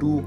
2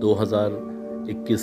2021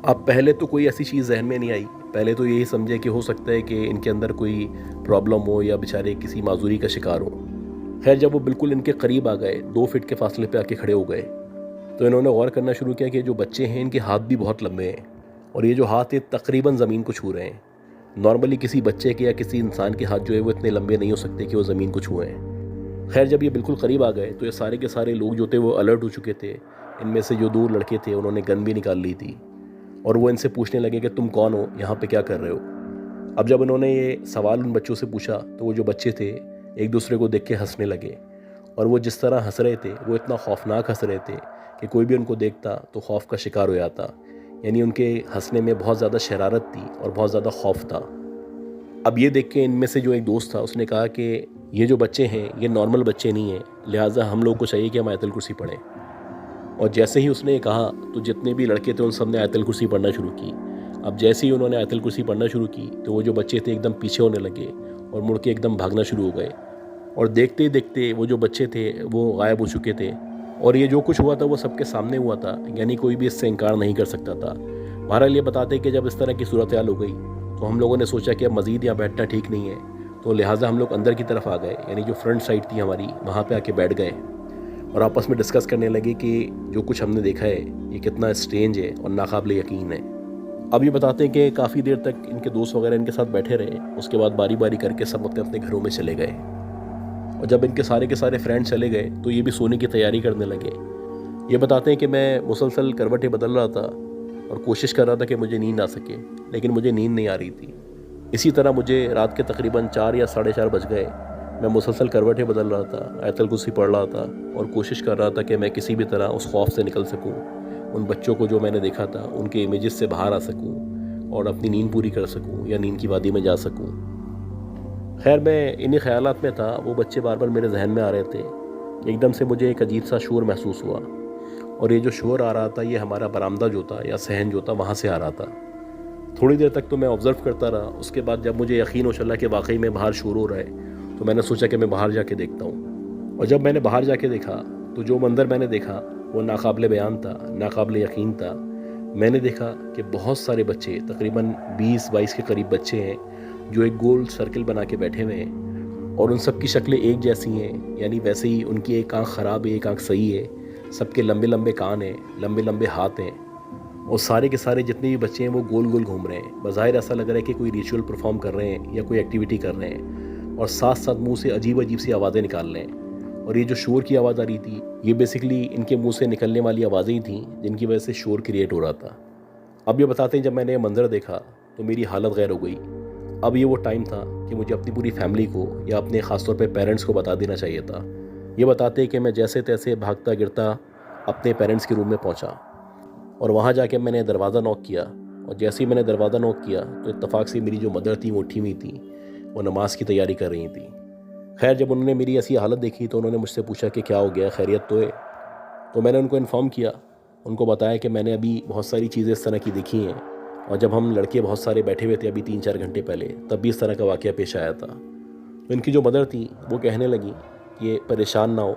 اب پہلے تو کوئی ایسی چیز ذہن میں نہیں آئی، پہلے تو یہی سمجھے کہ ہو سکتا ہے کہ ان کے اندر کوئی پرابلم ہو یا بیچارے کسی معذوری کا شکار ہو۔ خیر جب وہ بالکل ان کے قریب آ گئے، 2 فٹ کے فاصلے پہ آ کے کھڑے ہو گئے، تو انہوں نے غور کرنا شروع کیا کہ جو بچے ہیں ان کے ہاتھ بھی بہت لمبے ہیں، اور یہ جو ہاتھ ہیں تقریباً زمین کو چھو رہے ہیں۔ نارملی کسی بچے کے یا کسی انسان کے ہاتھ جو ہے وہ اتنے لمبے نہیں ہو سکتے کہ وہ زمین کو چھوئیں۔ خیر جب یہ بالکل قریب آ گئے تو یہ سارے کے سارے لوگ جو تھے وہ الرٹ ہو چکے تھے۔ ان میں سے جو 2 لڑکے تھے انہوں نے گن بھی نکال لی تھی، اور وہ ان سے پوچھنے لگے کہ تم کون ہو، یہاں پہ کیا کر رہے ہو۔ اب جب انہوں نے یہ سوال ان بچوں سے پوچھا تو وہ جو بچے تھے ایک دوسرے کو دیکھ کے ہنسنے لگے، اور وہ جس طرح ہنس رہے تھے وہ اتنا خوفناک ہنس رہے تھے کہ کوئی بھی ان کو دیکھتا تو خوف کا شکار ہو جاتا۔ یعنی ان کے ہنسنے میں بہت زیادہ شرارت تھی اور بہت زیادہ خوف تھا۔ اب یہ دیکھ کے ان میں سے جو ایک دوست تھا اس نے کہا کہ یہ جو بچے ہیں یہ نارمل بچے نہیں ہیں، لہٰذا ہم لوگ کو چاہیے کہ ہم آیت الکرسی پڑھیں۔ اور جیسے ہی اس نے یہ کہا تو جتنے بھی لڑکے تھے ان سب نے آیت الکرسی پڑھنا شروع کی۔ اب جیسے ہی انہوں نے آیت الکرسی پڑھنا شروع کی تو وہ جو بچے تھے ایک دم پیچھے ہونے لگے اور مڑ کے ایک دم بھاگنا شروع ہو گئے، اور دیکھتے ہی دیکھتے وہ جو بچے تھے وہ غائب ہو چکے تھے، اور یہ جو کچھ ہوا تھا وہ سب کے سامنے ہوا تھا، یعنی کوئی بھی اس سے انکار نہیں کر سکتا تھا۔ بہرحال یہ بتاتے کہ جب اس طرح کی صورتحال ہو گئی تو ہم لوگوں نے سوچا کہ اب مزید یہاں بیٹھنا ٹھیک نہیں ہے، تو لہٰذا ہم لوگ اندر کی طرف آ گئے، یعنی جو فرنٹ سائڈ تھی ہماری وہاں پہ آ کے بیٹھ گئے، اور آپس میں ڈسکس کرنے لگے کہ جو کچھ ہم نے دیکھا ہے یہ کتنا اسٹرینج ہے اور ناقابل یقین ہے۔ اب یہ بتاتے ہیں کہ کافی دیر تک ان کے دوست وغیرہ ان کے ساتھ بیٹھے رہے، اس کے بعد باری باری کر کے سب اپنے اپنے گھروں میں چلے گئے، اور جب ان کے سارے فرینڈ چلے گئے تو یہ بھی سونے کی تیاری کرنے لگے۔ یہ بتاتے ہیں کہ میں مسلسل کروٹیں بدل رہا تھا اور کوشش کر رہا تھا کہ مجھے نیند آ سکے، لیکن مجھے نیند نہیں آ رہی تھی۔ اسی طرح مجھے رات کے تقریباً 4 یا 4:30 بج گئے، میں مسلسل کروٹیں بدل رہا تھا، آیت الکرسی پڑھ رہا تھا، اور کوشش کر رہا تھا کہ میں کسی بھی طرح اس خوف سے نکل سکوں، ان بچوں کو جو میں نے دیکھا تھا ان کے امیجز سے باہر آ سکوں اور اپنی نیند پوری کر سکوں یا نیند کی وادی میں جا سکوں۔ خیر میں انہی خیالات میں تھا، وہ بچے بار بار میرے ذہن میں آ رہے تھے کہ ایک دم سے مجھے ایک عجیب سا شور محسوس ہوا، اور یہ جو شور آ رہا تھا یہ ہمارا برآمدہ جو تھا یا صحن جو تھا وہاں سے آ رہا تھا۔ تھوڑی دیر تک تو میں آبزرو کرتا رہا، اس کے بعد جب مجھے یقین ہو چلا کہ واقعی میں باہر شور ہو رہا ہے تو میں نے سوچا کہ میں باہر جا کے دیکھتا ہوں، اور جب میں نے باہر جا کے دیکھا تو جو منظر میں نے دیکھا وہ ناقابل بیان تھا، ناقابل یقین تھا۔ میں نے دیکھا کہ بہت سارے بچے، تقریباً 20-22 کے قریب بچے ہیں جو ایک گول سرکل بنا کے بیٹھے ہوئے ہیں، اور ان سب کی شکلیں ایک جیسی ہیں، یعنی ویسے ہی ان کی ایک آنکھ خراب ہے ایک آنکھ صحیح ہے، سب کے لمبے لمبے کان ہیں، لمبے لمبے ہاتھ ہیں، اور سارے کے سارے جتنے بھی بچے ہیں وہ گول گول گھوم رہے ہیں۔ بظاہر ایسا لگ رہا ہے کہ کوئی ریچول پرفارم کر رہے ہیں یا کوئی ایکٹیویٹی کر رہے ہیں، اور ساتھ ساتھ منہ سے عجیب عجیب سی آوازیں نکال رہے ہیں۔ اور یہ جو شور کی آواز آ رہی تھی یہ بیسیکلی ان کے منہ سے نکلنے والی آوازیں ہی تھیں جن کی وجہ سے شور کریٹ ہو رہا تھا۔ اب یہ بتاتے ہیں جب میں نے یہ منظر دیکھا تو میری حالت غیر ہو گئی۔ اب یہ وہ ٹائم تھا کہ مجھے اپنی پوری فیملی کو یا اپنے خاص طور پہ پیرنٹس کو بتا دینا چاہیے تھا۔ یہ بتاتے ہیں کہ میں جیسے تیسے بھاگتا گرتا اپنے پیرنٹس کے روم میں پہنچا، اور وہاں جا کے میں نے دروازہ نوک کیا، اور جیسے ہی میں نے دروازہ نوک کیا تو اتفاق سے میری جو مدر تھی وہ اٹھی ہوئی تھی، وہ نماز کی تیاری کر رہی تھی۔ خیر جب انہوں نے میری ایسی حالت دیکھی تو انہوں نے مجھ سے پوچھا کہ کیا ہو گیا، خیریت تو ہے؟ تو میں نے ان کو انفارم کیا، ان کو بتایا کہ میں نے ابھی بہت ساری چیزیں اس طرح کی دیکھی ہیں، اور جب ہم لڑکے بہت سارے بیٹھے ہوئے تھے ابھی 3-4 گھنٹے پہلے تب بھی اس طرح کا واقعہ پیش آیا تھا۔ تو ان کی جو مدر تھی وہ کہنے لگی کہ پریشان نہ ہو،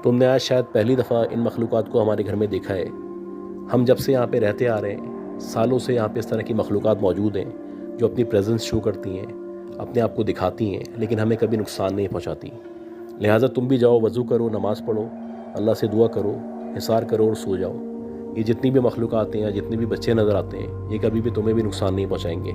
تم نے آج شاید پہلی دفعہ ان مخلوقات کو ہمارے گھر میں دیکھا ہے۔ ہم جب سے یہاں پہ رہتے آ رہے ہیں سالوں سے یہاں پہ اس طرح کی مخلوقات موجود ہیں جو اپنی پریزنس شو کرتی ہیں، اپنے آپ کو دکھاتی ہیں، لیکن ہمیں کبھی نقصان نہیں پہنچاتی۔ لہٰذا تم بھی جاؤ، وضو کرو، نماز پڑھو، اللہ سے دعا کرو، حصار کرو اور سو جاؤ۔ یہ جتنی بھی مخلوقات ہیں یا جتنے بھی بچے نظر آتے ہیں یہ کبھی بھی تمہیں بھی نقصان نہیں پہنچائیں گے۔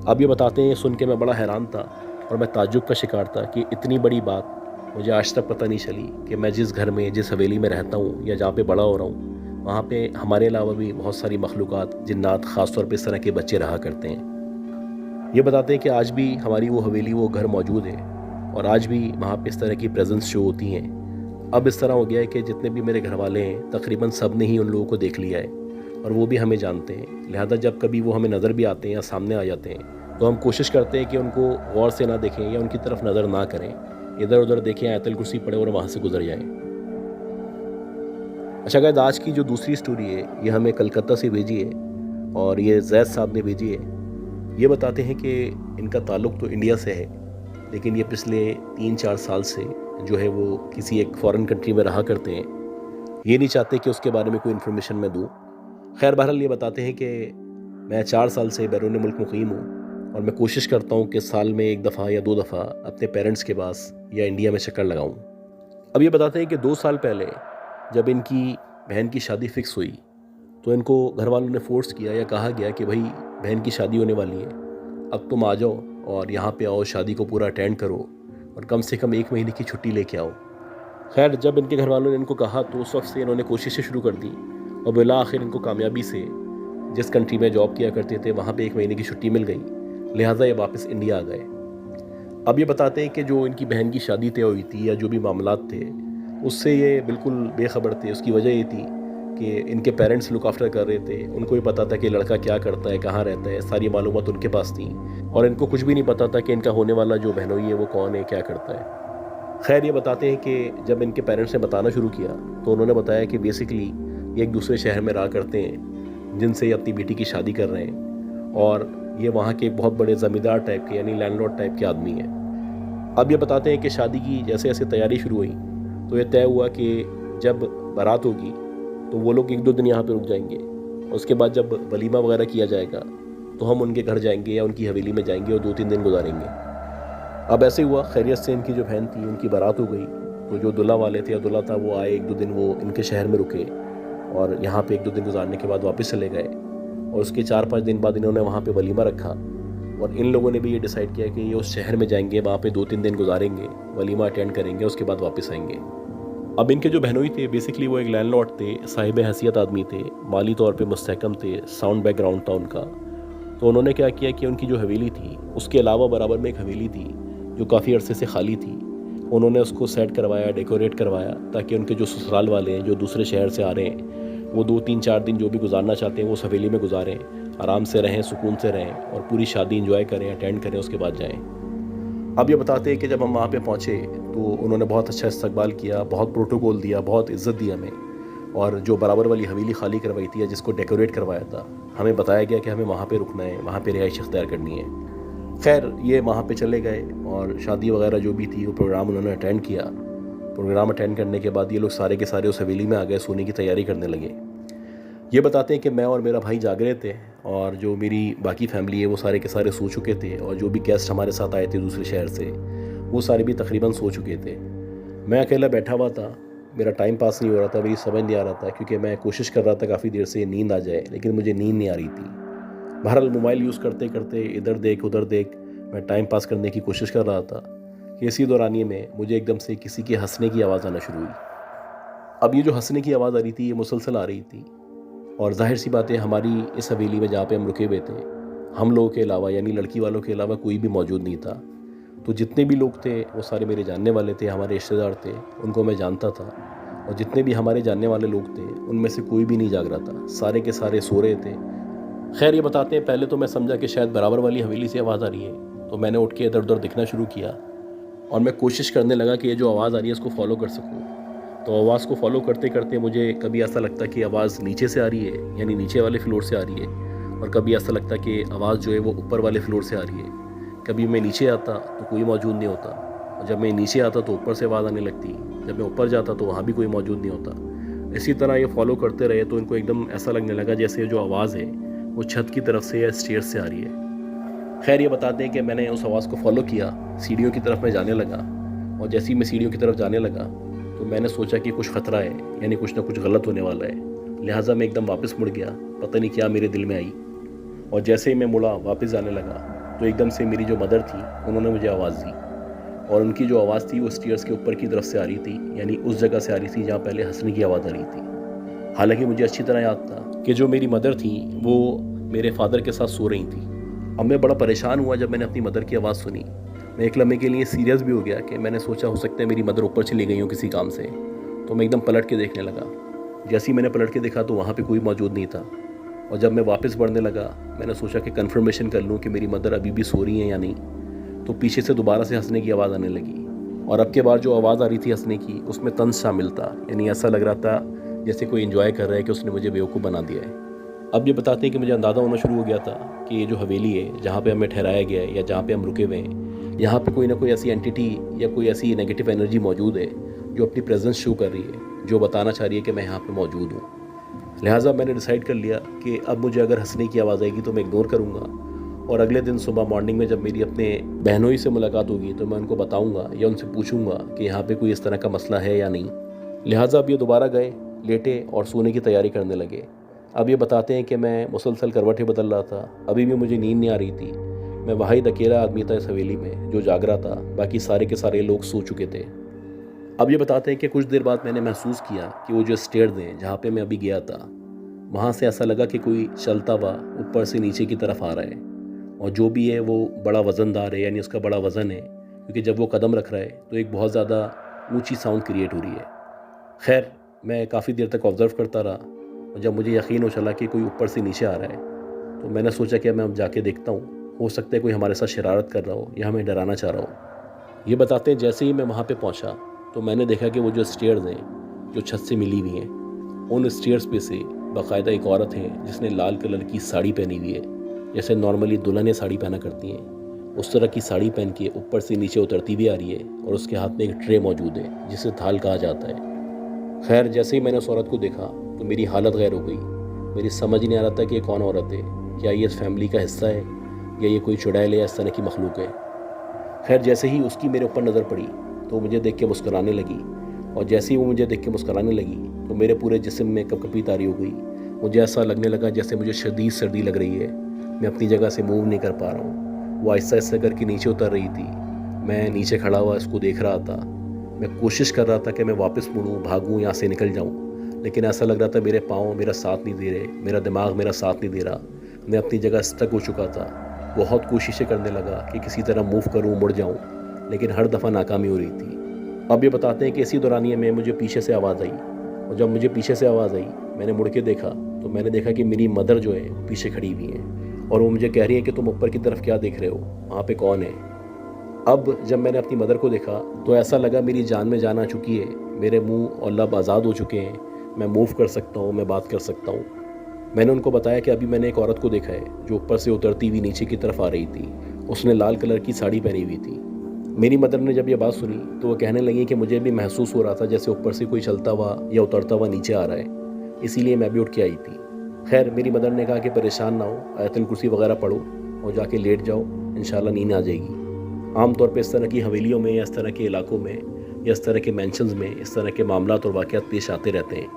اب یہ بتاتے ہیں یہ سن کے میں بڑا حیران تھا اور میں تعجب کا شکار تھا کہ اتنی بڑی بات مجھے آج تک پتہ نہیں چلی کہ میں جس گھر میں جس حویلی میں رہتا ہوں یا جہاں پہ بڑا ہو رہا ہوں وہاں پہ ہمارے علاوہ بھی بہت ساری مخلوقات، جنات، خاص طور پہ اس طرح کے بچے رہا کرتے ہیں۔ یہ بتاتے ہیں کہ آج بھی ہماری وہ حویلی، وہ گھر موجود ہے، اور آج بھی وہاں پہ اس طرح کی پریزنس شو ہوتی ہیں۔ اب اس طرح ہو گیا ہے کہ جتنے بھی میرے گھر والے ہیں تقریباً سب نے ہی ان لوگوں کو دیکھ لیا ہے، اور وہ بھی ہمیں جانتے ہیں۔ لہذا جب کبھی وہ ہمیں نظر بھی آتے ہیں یا سامنے آ جاتے ہیں تو ہم کوشش کرتے ہیں کہ ان کو غور سے نہ دیکھیں یا ان کی طرف نظر نہ کریں، ادھر ادھر دیکھیں، آیت الکرسی پڑھیں اور وہاں سے گزر جائیں۔ اچھا گائز، آج کی جو دوسری سٹوری ہے یہ ہمیں کلکتہ سے بھیجی ہے، اور یہ زید صاحب نے بھیجی ہے۔ یہ بتاتے ہیں کہ ان کا تعلق تو انڈیا سے ہے، لیکن یہ پچھلے 3-4 سال سے جو ہے وہ کسی ایک فارن کنٹری میں رہا کرتے ہیں۔ یہ نہیں چاہتے کہ اس کے بارے میں کوئی انفارمیشن میں دوں، خیر بہرحال یہ بتاتے ہیں کہ میں 4 سال سے بیرون ملک مقیم ہوں اور میں کوشش کرتا ہوں کہ سال میں 1 دفعہ یا 2 دفعہ اپنے پیرنٹس کے پاس یا انڈیا میں چکر لگاؤں۔ اب یہ بتاتے ہیں کہ 2 سال پہلے جب ان کی بہن کی شادی فکس ہوئی تو ان کو گھر والوں نے فورس کیا یا کہا گیا کہ بھائی بہن کی شادی ہونے والی ہے، اب تم آ جاؤ اور یہاں پہ آؤ، شادی کو پورا اٹینڈ کرو اور کم سے کم 1 مہینے کی چھٹی لے کے آؤ۔ خیر جب ان کے گھر والوں نے ان کو کہا تو اس وقت سے انہوں نے کوششیں شروع کر دی اور بالآخر ان کو کامیابی سے جس کنٹری میں جاب کیا کرتے تھے وہاں پہ 1 مہینے کی چھٹی مل گئی، لہٰذا یہ واپس انڈیا آ گئے۔ اب یہ بتاتے ہیں کہ جو ان کی بہن کی شادی طے ہوئی تھی یا جو بھی معاملات تھے اس سے یہ بالکل بے خبر تھے۔ اس کی وجہ یہ تھی کہ ان کے پیرنٹس لک آفٹر کر رہے تھے، ان کو بھی پتہ تھا کہ لڑکا کیا کرتا ہے، کہاں رہتا ہے، ساری معلومات ان کے پاس تھیں، اور ان کو کچھ بھی نہیں پتہ تھا کہ ان کا ہونے والا جو بہنوئی ہے وہ کون ہے، کیا کرتا ہے۔ خیر یہ بتاتے ہیں کہ جب ان کے پیرنٹس نے بتانا شروع کیا تو انہوں نے بتایا کہ بیسکلی یہ ایک دوسرے شہر میں رہا کرتے ہیں جن سے یہ اپنی بیٹی کی شادی کر رہے ہیں، اور یہ وہاں کے بہت بڑے زمیندار ٹائپ کے یعنی لینڈ لارڈ ٹائپ کے آدمی ہیں۔ اب یہ بتاتے ہیں کہ شادی کی جیسے جیسے تیاری شروع ہوئی تو یہ طے ہوا کہ جب بارات ہوگی تو وہ لوگ 1-2 دن یہاں پہ رک جائیں گے، اور اس کے بعد جب ولیمہ وغیرہ کیا جائے گا تو ہم ان کے گھر جائیں گے یا ان کی حویلی میں جائیں گے اور 2-3 دن گزاریں گے۔ اب ایسے ہوا، خیریت سے ان کی جو بہن تھی ان کی بارات ہو گئی تو جو دلہا والے تھے یا دلہا تھا وہ آئے، 1-2 دن وہ ان کے شہر میں رکے اور یہاں پہ 1-2 دن گزارنے کے بعد واپس چلے گئے، اور اس کے 4-5 دن بعد انہوں نے وہاں پہ ولیمہ رکھا، اور ان لوگوں نے بھی یہ ڈیسائیڈ کیا کہ یہ اس شہر میں جائیں گے، وہاں پہ 2-3 دن گزاریں گے، ولیمہ اٹینڈ کریں گے، اس کے بعد واپس آئیں گے۔ اب ان کے جو بہنوئی تھے بیسکلی وہ ایک لینڈ لارڈ تھے، صاحب حیثیت آدمی تھے، مالی طور پہ مستحکم تھے، ساؤنڈ بیک گراؤنڈ تھا ان کا۔ تو انہوں نے کیا کیا کہ ان کی جو حویلی تھی اس کے علاوہ برابر میں ایک حویلی تھی جو کافی عرصے سے خالی تھی، انہوں نے اس کو سیٹ کروایا، ڈیکوریٹ کروایا، تاکہ ان کے جو سسرال والے ہیں جو دوسرے شہر سے آ رہے ہیں وہ 2-3-4 دن جو بھی گزارنا چاہتے ہیں وہ اس حویلی میں گزاریں، آرام سے رہیں، سکون سے رہیں اور پوری شادی انجوائے کریں، اٹینڈ کریں، اس کے بعد جائیں۔ اب یہ بتاتے ہیں کہ جب ہم وہاں پہ پہنچے تو انہوں نے بہت اچھا استقبال کیا، بہت پروٹوکول دیا، بہت عزت دی ہمیں، اور جو برابر والی حویلی خالی کروائی تھی یا جس کو ڈیکوریٹ کروایا تھا ہمیں بتایا گیا کہ ہمیں وہاں پہ رکنا ہے، وہاں پہ رہائش اختیار کرنی ہے۔ خیر یہ وہاں پہ چلے گئے اور شادی وغیرہ جو بھی تھی وہ پروگرام انہوں نے اٹینڈ کیا۔ پروگرام اٹینڈ کرنے کے بعد یہ لوگ سارے کے سارے اس حویلی میں آ گئے، سونے کی تیاری کرنے لگے۔ یہ بتاتے ہیں کہ میں اور میرا بھائی جاگ رہے تھے اور جو میری باقی فیملی ہے وہ سارے کے سارے سو چکے تھے، اور جو بھی گیسٹ ہمارے ساتھ آئے تھے دوسرے شہر سے وہ سارے بھی تقریباً سو چکے تھے۔ میں اکیلا بیٹھا ہوا تھا، میرا ٹائم پاس نہیں ہو رہا تھا، میری سمجھ نہیں آ رہا تھا، کیونکہ میں کوشش کر رہا تھا کافی دیر سے نیند آ جائے لیکن مجھے نیند نہیں آ رہی تھی۔ بہرحال موبائل یوز کرتے کرتے ادھر دیکھ ادھر دیکھ میں ٹائم پاس کرنے کی کوشش کر رہا تھا کہ اسی دورانیے میں مجھے ایک دم سے کسی کے ہنسنے کی آواز آنا شروع ہوئی۔ اب یہ جو ہنسنے کی آواز آ رہی تھی یہ مسلسل آ رہی تھی، اور ظاہر سی بات ہے ہماری اس حویلی میں جہاں پہ ہم رکے ہوئے تھے ہم لوگوں کے علاوہ یعنی لڑکی والوں کے علاوہ کوئی بھی موجود نہیں تھا۔ تو جتنے بھی لوگ تھے وہ سارے میرے جاننے والے تھے، ہمارے رشتہ دار تھے، ان کو میں جانتا تھا، اور جتنے بھی ہمارے جاننے والے لوگ تھے ان میں سے کوئی بھی نہیں جاگ رہا تھا، سارے کے سارے سو رہے تھے۔ خیر یہ بتاتے ہیں پہلے تو میں سمجھا کہ شاید برابر والی حویلی سے آواز آ رہی ہے، تو میں نے اٹھ کے ادھر ادھر دکھنا شروع کیا اور میں کوشش کرنے لگا کہ یہ جو آواز آ رہی ہے اس کو فالو کر سکوں۔ تو آواز کو فالو کرتے کرتے مجھے کبھی ایسا لگتا کہ آواز نیچے سے آ رہی ہے یعنی نیچے والے فلور سے آ رہی ہے، اور کبھی ایسا لگتا کہ آواز جو ہے وہ اوپر والے فلور سے آ رہی ہے۔ کبھی میں نیچے آتا تو کوئی موجود نہیں ہوتا، اور جب میں نیچے آتا تو اوپر سے آواز آنے لگتی، جب میں اوپر جاتا تو وہاں بھی کوئی موجود نہیں ہوتا۔ اسی طرح یہ فالو کرتے رہے تو ان کو ایک دم ایسا لگنے لگا جیسے جو آواز ہے وہ چھت کی طرف سے یا اسٹیئر سے آ رہی ہے۔ خیر یہ بتاتے ہیں کہ میں نے اس آواز کو فالو کیا، سیڑھیوں کی طرف میں جانے لگا، اور جیسے ہی میں سیڑھیوں کی طرف جانے لگا تو میں نے سوچا کہ کچھ خطرہ ہے، یعنی کچھ نہ کچھ غلط ہونے والا ہے، لہٰذا میں ایک دم واپس مڑ گیا، پتہ نہیں کیا میرے دل میں آئی، اور جیسے ہی میں مڑا واپس جانے لگا تو ایک دم سے میری جو مدر تھی انہوں نے مجھے آواز دی، اور ان کی جو آواز تھی وہ اسٹیئرس کے اوپر کی طرف سے آ رہی تھی، یعنی اس جگہ سے آ رہی تھی جہاں پہلے ہنسنے کی آواز آ رہی تھی۔ حالانکہ مجھے اچھی طرح یاد تھا کہ جو میری مدر تھیں وہ میرے فادر کے ساتھ سو رہی تھیں۔ اب میں بڑا پریشان ہوا جب میں نے اپنی مدر کی آواز سنی، میں ایک لمحے کے لیے سیریس بھی ہو گیا کہ میں نے سوچا ہو سکتا ہے میری مدر اوپر چلی گئی ہوں کسی کام سے، تو میں ایک دم پلٹ کے دیکھنے لگا۔ جیسے ہی میں نے پلٹ کے دیکھا تو وہاں پہ کوئی موجود نہیں تھا، اور جب میں واپس بڑھنے لگا میں نے سوچا کہ کنفرمیشن کر لوں کہ میری مدر ابھی بھی سو رہی ہیں یا نہیں، تو پیچھے سے دوبارہ سے ہنسنے کی آواز آنے لگی، اور اب کے بعد جو آواز آ رہی تھی ہنسنے کی اس میں طنز شامل تھا، یعنی ایسا لگ رہا تھا جیسے کوئی انجوائے کر رہا ہے کہ اس نے مجھے بیوقوف بنا دیا ہے۔ اب یہ بتاتے ہیں کہ مجھے اندازہ ہونا شروع ہو گیا تھا کہ یہ جو حویلی ہے جہاں پہ ہمیں ٹھہرایا گیا ہے یا جہاں پہ ہم رکے ہوئے ہیں، یہاں پہ کوئی نہ کوئی ایسی اینٹیٹی یا کوئی ایسی نیگیٹو انرجی موجود ہے جو اپنی پریزنس شو کر رہی ہے، جو بتانا چاہ رہی ہے کہ میں یہاں پہ موجود ہوں۔ لہٰذا میں نے ڈیسائیڈ کر لیا کہ اب مجھے اگر ہنسنے کی آواز آئے گی تو میں اگنور کروں گا، اور اگلے دن صبح مارننگ میں جب میری اپنے بہنوئی سے ملاقات ہوگی تو میں ان کو بتاؤں گا یا ان سے پوچھوں گا کہ یہاں پہ کوئی اس طرح کا مسئلہ ہے یا نہیں۔ لہٰذا اب یہ دوبارہ گئے، لیٹے اور سونے کی تیاری کرنے لگے۔ اب یہ بتاتے ہیں کہ میں مسلسل کروٹیں بدل رہا تھا، ابھی بھی مجھے نیند نہیں آ رہی تھی۔ میں واحد اکیلا آدمی تھا اس حویلی میں جو جاگ رہا تھا، باقی سارے کے سارے لوگ سو چکے تھے۔ اب یہ بتاتے ہیں کہ کچھ دیر بعد میں نے محسوس کیا کہ وہ جو اسٹیئرز ہیں جہاں پہ میں ابھی گیا تھا، وہاں سے ایسا لگا کہ کوئی چلتا ہوا اوپر سے نیچے کی طرف آ رہا ہے، اور جو بھی ہے وہ بڑا وزن دار ہے، یعنی اس کا بڑا وزن ہے، کیونکہ جب وہ قدم رکھ رہا ہے تو ایک بہت زیادہ اونچی ساؤنڈ کریٹ ہو رہی ہے۔ خیر میں کافی دیر تک آبزرو کرتا رہا، اور جب مجھے یقین ہو چلا کہ کوئی اوپر سے نیچے آ رہا ہے تو میں نے سوچا کہ میں اب جا کے دیکھتا ہوں، ہو سکتا ہے کوئی ہمارے ساتھ شرارت کر رہا ہو یا ہمیں ڈرانا چاہ رہا ہو۔ یہ بتاتے ہیں جیسے ہی میں وہاں پہ پہنچا تو میں نے دیکھا کہ وہ جو اسٹیئرز ہیں جو چھت سے ملی ہوئی ہیں، ان اسٹیئرز پہ سے باقاعدہ ایک عورت ہے جس نے لال کلر کی ساڑی پہنی ہوئی ہے، جیسے نارملی دلہنیں ساڑی پہنا کرتی ہیں، اس طرح کی ساڑی پہن کے اوپر سے نیچے اترتی بھی آ رہی ہے، اور اس کے ہاتھ میں ایک ٹرے موجود ہے جسے تھال کہا جاتا ہے۔ خیر جیسے ہی میں نے اس عورت کو دیکھا تو میری حالت غیر ہو گئی، میری سمجھ نہیں آ رہا تھا کہ یہ کون عورت ہے، کیا یہ اس فیملی کا حصہ ہے یا یہ کوئی چڑیل یا اس طرح کی مخلوق ہے۔ خیر جیسے ہی اس کی میرے اوپر نظر پڑی تو وہ مجھے دیکھ کے مسکرانے لگی، اور جیسے ہی وہ مجھے دیکھ کے مسکرانے لگی تو میرے پورے جسم میں کپ کپی طاری ہو گئی۔ مجھے ایسا لگنے لگا جیسے مجھے شدید سردی لگ رہی ہے، میں اپنی جگہ سے موو نہیں کر پا رہا ہوں۔ وہ آہستہ آہستہ کر کے نیچے اتر رہی تھی، میں نیچے کھڑا ہوا اس کو دیکھ رہا تھا۔ میں کوشش کر رہا تھا کہ میں واپس مڑوں، بھاگوں، یہاں سے نکل جاؤں، لیکن ایسا لگ رہا تھا میرے پاؤں میرا ساتھ نہیں دے رہے، میرا دماغ میرا ساتھ نہیں دے رہا، میں اپنی جگہ اسٹک ہو چکا تھا۔ بہت کوششیں کرنے لگا کہ کسی طرح موو کروں، مڑ جاؤں، لیکن ہر دفعہ ناکامی ہو رہی تھی۔ اب یہ بتاتے ہیں کہ اسی دورانیے میں مجھے پیچھے سے آواز آئی، اور جب مجھے پیچھے سے آواز آئی میں نے مڑ کے دیکھا تو میں نے دیکھا کہ میری مدر جو ہے وہ پیچھے کھڑی ہوئی ہیں، اور وہ مجھے کہہ رہی ہیں کہ تم اوپر کی طرف کیا دیکھ رہے ہو، وہاں پہ کون ہے۔ اب جب میں نے اپنی مدر کو دیکھا تو ایسا لگا میری جان میں جان آ چکی ہے، میرے منہ اور لب آزاد ہو چکے ہیں، میں موو کر سکتا ہوں، میں بات کر سکتا ہوں۔ میں نے ان کو بتایا کہ ابھی میں نے ایک عورت کو دیکھا ہے جو اوپر سے اترتی ہوئی نیچے کی طرف آ رہی تھی، اس نے لال کلر کی ساڑی پہنی ہوئی تھی۔ میری مدر نے جب یہ بات سنی تو وہ کہنے لگی کہ مجھے بھی محسوس ہو رہا تھا جیسے اوپر سے کوئی چلتا ہوا یا اترتا ہوا نیچے آ رہا ہے، اسی لیے میں بھی اٹھ کے آئی تھی۔ خیر میری مدر نے کہا کہ پریشان نہ ہو، آیت الکرسی وغیرہ پڑھو اور جا کے لیٹ جاؤ، انشاءاللہ نیند آ جائے گی۔ عام طور پہ اس طرح کی حویلیوں میں یا اس طرح کے علاقوں میں یا اس طرح کے مینشنز میں اس طرح کے معاملات اور واقعات پیش آتے رہتے ہیں۔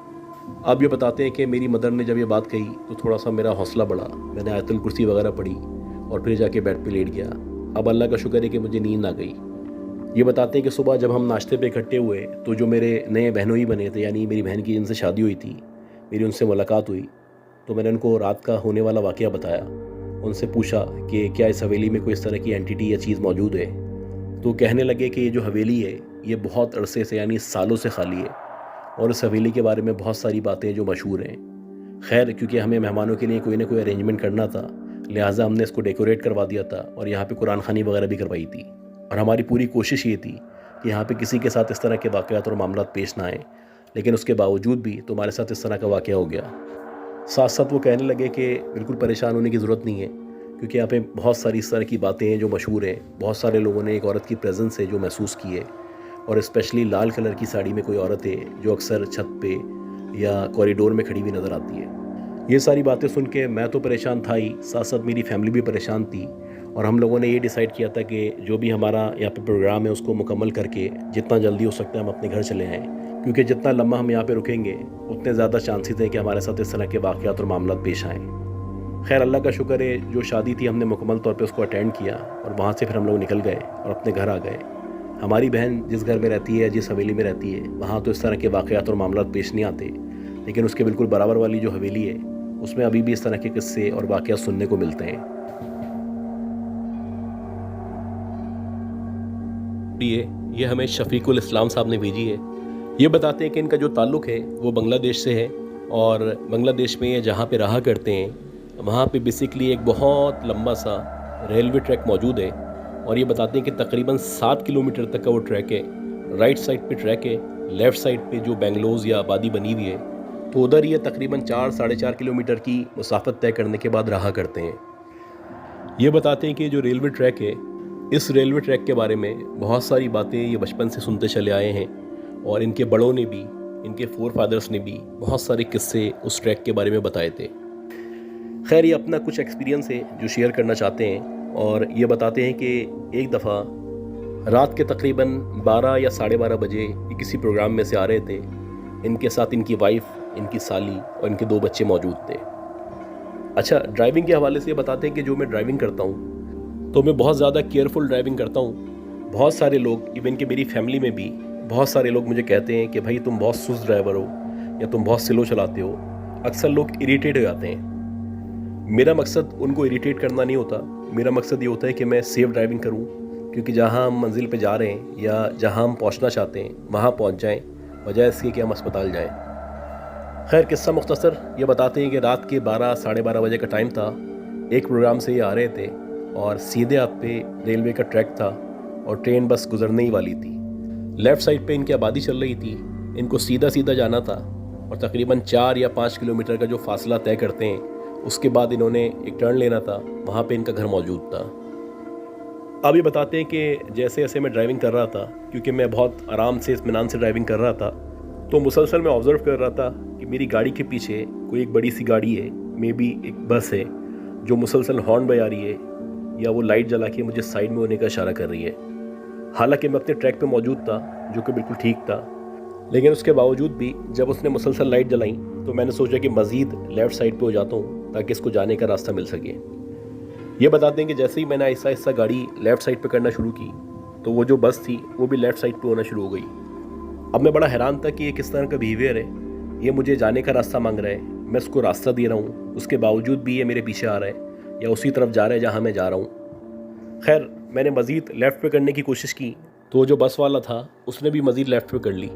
اب یہ بتاتے ہیں کہ میری مدر نے جب یہ بات کہی تو تھوڑا سا میرا حوصلہ بڑھا، میں نے آیت الکرسی وغیرہ پڑھی اور پھر جا کے بیڈ پہ لیٹ گیا۔ اب اللہ کا شکر ہے کہ مجھے نیند آ گئی۔ یہ بتاتے ہیں کہ صبح جب ہم ناشتے پہ اکٹھے ہوئے تو جو میرے نئے بہنوئی بنے تھے، یعنی میری بہن کی جن سے شادی ہوئی تھی، میری ان سے ملاقات ہوئی تو میں نے ان کو رات کا ہونے والا واقعہ بتایا۔ ان سے پوچھا کہ کیا اس حویلی میں کوئی اس طرح کی اینٹیٹی یا چیز موجود ہے، تو کہنے لگے کہ یہ جو حویلی ہے یہ بہت عرصے سے یعنی سالوں سے خالی ہے، اور اس حویلی کے بارے میں بہت ساری باتیں جو مشہور ہیں۔ خیر کیونکہ ہمیں مہمانوں کے لیے کوئی نہ کوئی ارینجمنٹ کرنا تھا، لہٰذا ہم نے اس کو ڈیکوریٹ کروا دیا تھا اور یہاں پہ قرآن خوانی وغیرہ بھی کروائی تھی، اور ہماری پوری کوشش یہ تھی کہ یہاں پہ کسی کے ساتھ اس طرح کے واقعات اور معاملات پیش نہ آئیں، لیکن اس کے باوجود بھی تمہارے ساتھ اس طرح کا واقعہ ہو گیا۔ ساتھ ساتھ وہ کہنے لگے کہ بالکل پریشان ہونے کی ضرورت نہیں ہے، کیونکہ یہاں پہ بہت ساری اس طرح کی باتیں ہیں جو مشہور ہیں، بہت سارے لوگوں نے ایک عورت کی پریزنس ہے جو محسوس کی ہے، اور اسپیشلی لال کلر کی ساڑی میں کوئی عورت ہے جو اکثر چھت پہ یا کوریڈور میں کھڑی ہوئی نظر آتی ہے۔ یہ ساری باتیں سن کے میں تو پریشان تھا ہی، ساتھ ساتھ میری فیملی بھی پریشان تھی، اور ہم لوگوں نے یہ ڈیسائیڈ کیا تھا کہ جو بھی ہمارا یہاں پہ پروگرام ہے اس کو مکمل کر کے جتنا جلدی ہو سکتا ہے ہم اپنے گھر چلے آئیں، کیونکہ جتنا لمحہ ہم یہاں پہ رکیں گے اتنے زیادہ چانسز ہیں کہ ہمارے ساتھ اس طرح کے واقعات اور معاملات پیش آئیں۔ خیر اللہ کا شکر ہے جو شادی تھی ہم نے مکمل طور پہ اس کو اٹینڈ کیا، اور وہاں سے پھر ہم لوگ نکل گئے اور اپنے گھر آ گئے۔ ہماری بہن جس گھر میں رہتی ہے، جس حویلی میں رہتی ہے، وہاں تو اس طرح کے واقعات اور معاملات پیش نہیں آتے، لیکن اس کے بالکل برابر والی جو حویلی ہے اس میں ابھی بھی اس طرح کے قصے اور واقعات سننے کو ملتے ہیں۔ یہ ہمیں شفیق الاسلام صاحب نے بھیجی ہے۔ یہ بتاتے ہیں کہ ان کا جو تعلق ہے وہ بنگلہ دیش سے ہے، اور بنگلہ دیش میں یہ جہاں پہ رہا کرتے ہیں وہاں پہ بیسکلی ایک بہت لمبا سا ریلوے ٹریک موجود ہے، اور یہ بتاتے ہیں کہ تقریباً 7 کلومیٹر تک کا وہ ٹریک ہے۔ رائٹ سائڈ پہ ٹریک ہے، لیفٹ سائڈ پہ جو بنگلوز یا آبادی بنی ہوئی ہے، تو ادھر یہ تقریباً 4-4.5 کلومیٹر کی مسافت طے کرنے کے بعد رہا کرتے ہیں۔ یہ بتاتے ہیں کہ جو ریلوے ٹریک ہے، اس ریلوے ٹریک کے بارے میں بہت ساری باتیں یہ بچپن سے سنتے چلے آئے ہیں، اور ان کے بڑوں نے بھی ان کے فور فادرس نے بھی بہت سارے قصے اس ٹریک کے بارے میں بتائے تھے۔ خیر یہ اپنا کچھ ایکسپیرینس ہے جو شیئر کرنا چاہتے ہیں، اور یہ بتاتے ہیں کہ ایک دفعہ رات کے تقریباً 12 یا 12:30 بجے یہ کسی پروگرام میں سے آ رہے تھے۔ ان کے ساتھ ان کی وائف، ان کی سالی اور ان کے 2 بچے موجود تھے۔ اچھا، ڈرائیونگ کے حوالے سے یہ بتاتے ہیں کہ جو میں ڈرائیونگ کرتا ہوں تو میں بہت زیادہ کیئرفل ڈرائیونگ کرتا ہوں۔ بہت سارے لوگ، ایون کہ میری فیملی میں بھی بہت سارے لوگ مجھے کہتے ہیں کہ بھائی تم بہت سست ڈرائیور ہو یا تم بہت سلو چلاتے ہو۔ اکثر لوگ اریٹیٹ ہو جاتے ہیں۔ میرا مقصد ان کو اریٹیٹ کرنا نہیں ہوتا، میرا مقصد یہ ہوتا ہے کہ میں سیف ڈرائیونگ کروں، کیونکہ جہاں ہم منزل پہ جا رہے ہیں یا جہاں ہم پہنچنا چاہتے ہیں وہاں پہنچ جائیں، بجائے اس کے کہ ہم اسپتال جائیں۔ خیر قصہ مختصر یہ بتاتے ہیں کہ رات کے 12-12:30 بجے کا ٹائم تھا۔ ایک پروگرام سے یہ آ رہے تھے اور سیدھے ہاتھ پہ ریلوے کا ٹریک تھا اور ٹرین بس گزرنے ہی والی تھی۔ لیفٹ سائڈ پہ ان کی آبادی چل رہی تھی، ان کو سیدھا سیدھا جانا تھا اور تقریباً 4 یا 5 کلومیٹر کا جو فاصلہ طے کرتے ہیں اس کے بعد انہوں نے ایک ٹرن لینا تھا، وہاں پہ ان کا گھر موجود تھا۔ اب یہ بتاتے ہیں کہ جیسے جیسے میں ڈرائیونگ کر رہا تھا، کیونکہ میں بہت آرام سے اطمینان سے ڈرائیونگ کر رہا تھا، تو مسلسل میں آبزرو کر رہا تھا کہ میری گاڑی کے پیچھے کوئی ایک بڑی سی گاڑی ہے، مے بی ایک بس ہے، جو مسلسل ہارن بجا رہی ہے یا وہ لائٹ جلا کے مجھے سائڈ میں ہونے کا اشارہ کر رہی ہے۔ حالانکہ میں اپنے ٹریک پہ موجود تھا جو کہ بالکل ٹھیک تھا، لیکن اس کے باوجود بھی جب اس نے مسلسل لائٹ جلائیں تو میں نے سوچا کہ مزید لیفٹ سائڈ پہ ہو جاتا ہوں تاکہ اس کو جانے کا راستہ مل سکے۔ یہ بتاتے ہیں کہ جیسے ہی میں نے آہستہ آہستہ گاڑی لیفٹ سائڈ پہ کرنا شروع کی تو وہ جو بس تھی وہ بھی لیفٹ سائڈ پہ ہونا شروع ہو گئی۔ اب میں بڑا حیران تھا کہ یہ کس طرح کا بیہیویئر ہے، یہ مجھے جانے کا راستہ مانگ رہا ہے، میں اس کو راستہ دے رہا ہوں، اس کے باوجود بھی یہ میرے پیچھے آ رہا ہے یا اسی طرف جا رہا ہے جہاں میں جا رہا ہوں۔ خیر میں نے مزید لیفٹ پہ کرنے کی کوشش کی تو وہ جو بس والا تھا اس نے بھی مزید لیفٹ پہ کر لی،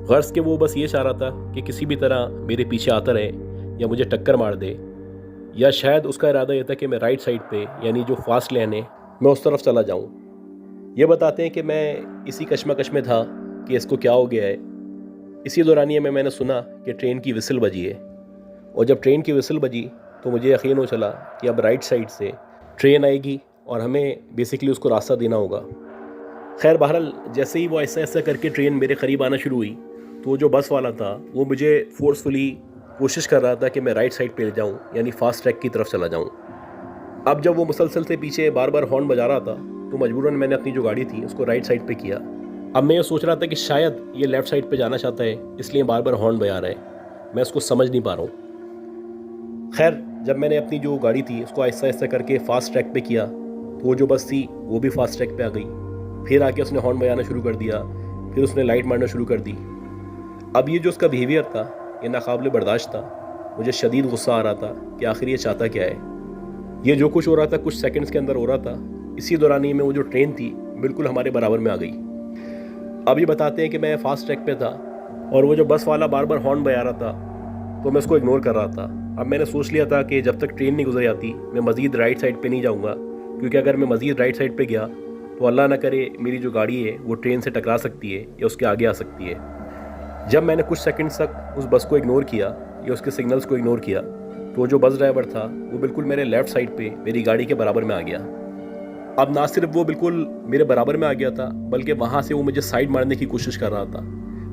غرض کہ وہ بس یہ چاہ رہا تھا کہ کسی بھی طرح میرے پیچھے آتا رہے یا مجھے ٹکر مار دے، یا شاید اس کا ارادہ یہ تھا کہ میں رائٹ سائڈ پہ یعنی جو فاسٹ لین ہے میں اس طرف چلا جاؤں۔ یہ بتاتے ہیں کہ میں اسی کشمکش میں تھا کہ اس کو کیا ہو گیا ہے۔ اسی دورانیے میں نے سنا کہ ٹرین کی وسل بجی ہے، اور جب ٹرین کی وسل بجی تو مجھے یقین ہو چلا کہ اب رائٹ سائڈ سے ٹرین آئے گی اور ہمیں بیسکلی اس کو راستہ دینا ہوگا۔ خیر بہرحال جیسے ہی وہ ایسا ایسا کر کے ٹرین میرے قریب آنا شروع ہوئی تو وہ جو بس والا تھا وہ مجھے فورسفلی کوشش کر رہا تھا کہ میں رائٹ سائڈ پہ جاؤں یعنی فاسٹ ٹریک کی طرف چلا جاؤں۔ اب جب وہ مسلسل سے پیچھے بار بار ہارن بجا رہا تھا تو مجبوراً میں نے اپنی جو گاڑی تھی اس کو رائٹ سائڈ پہ کیا۔ اب میں یہ سوچ رہا تھا کہ شاید یہ لیفٹ سائڈ پہ جانا چاہتا ہے اس لیے بار بار ہارن بجا رہا ہے، میں اس کو سمجھ نہیں پا رہا ہوں۔ خیر جب میں نے اپنی جو گاڑی تھی اس کو آہستہ آہستہ کر کے فاسٹ ٹریک پہ کیا تو وہ جو بس تھی وہ بھی فاسٹ ٹریک پہ آ گئی، پھر آ کے اس نے ہارن بجانا شروع کر دیا، پھر اس نے لائٹ مارنا شروع کر دی۔ اب یہ جو اس کا بیہیویئر تھا یہ ناقابل برداشت تھا، مجھے شدید غصہ آ رہا تھا کہ آخر یہ چاہتا کیا ہے۔ یہ جو کچھ ہو رہا تھا کچھ سیکنڈز کے اندر ہو رہا تھا، اسی دورانی میں وہ جو ٹرین تھی بالکل ہمارے برابر میں آ گئی۔ اب یہ بتاتے ہیں کہ میں فاسٹ ٹریک پہ تھا اور وہ جو بس والا بار بار ہارن بجا رہا تھا تو میں اس کو اگنور کر رہا تھا۔ اب میں نے سوچ لیا تھا کہ جب تک ٹرین نہیں گزر جاتی میں مزید رائٹ سائڈ پہ نہیں جاؤں گا، کیونکہ اگر میں مزید رائٹ سائڈ پہ گیا تو اللہ نہ کرے میری جو گاڑی ہے وہ ٹرین سے ٹکرا سکتی ہے یا اس کے آگے آ سکتی ہے۔ جب میں نے کچھ سیکنڈز تک اس بس کو اگنور کیا یا اس کے سگنلز کو اگنور کیا تو وہ جو بس ڈرائیور تھا وہ بالکل میرے لیفٹ سائڈ پہ میری گاڑی کے برابر میں آ گیا۔ اب نہ صرف وہ بالکل میرے برابر میں آ گیا تھا بلکہ وہاں سے وہ مجھے سائڈ مارنے کی کوشش کر رہا تھا۔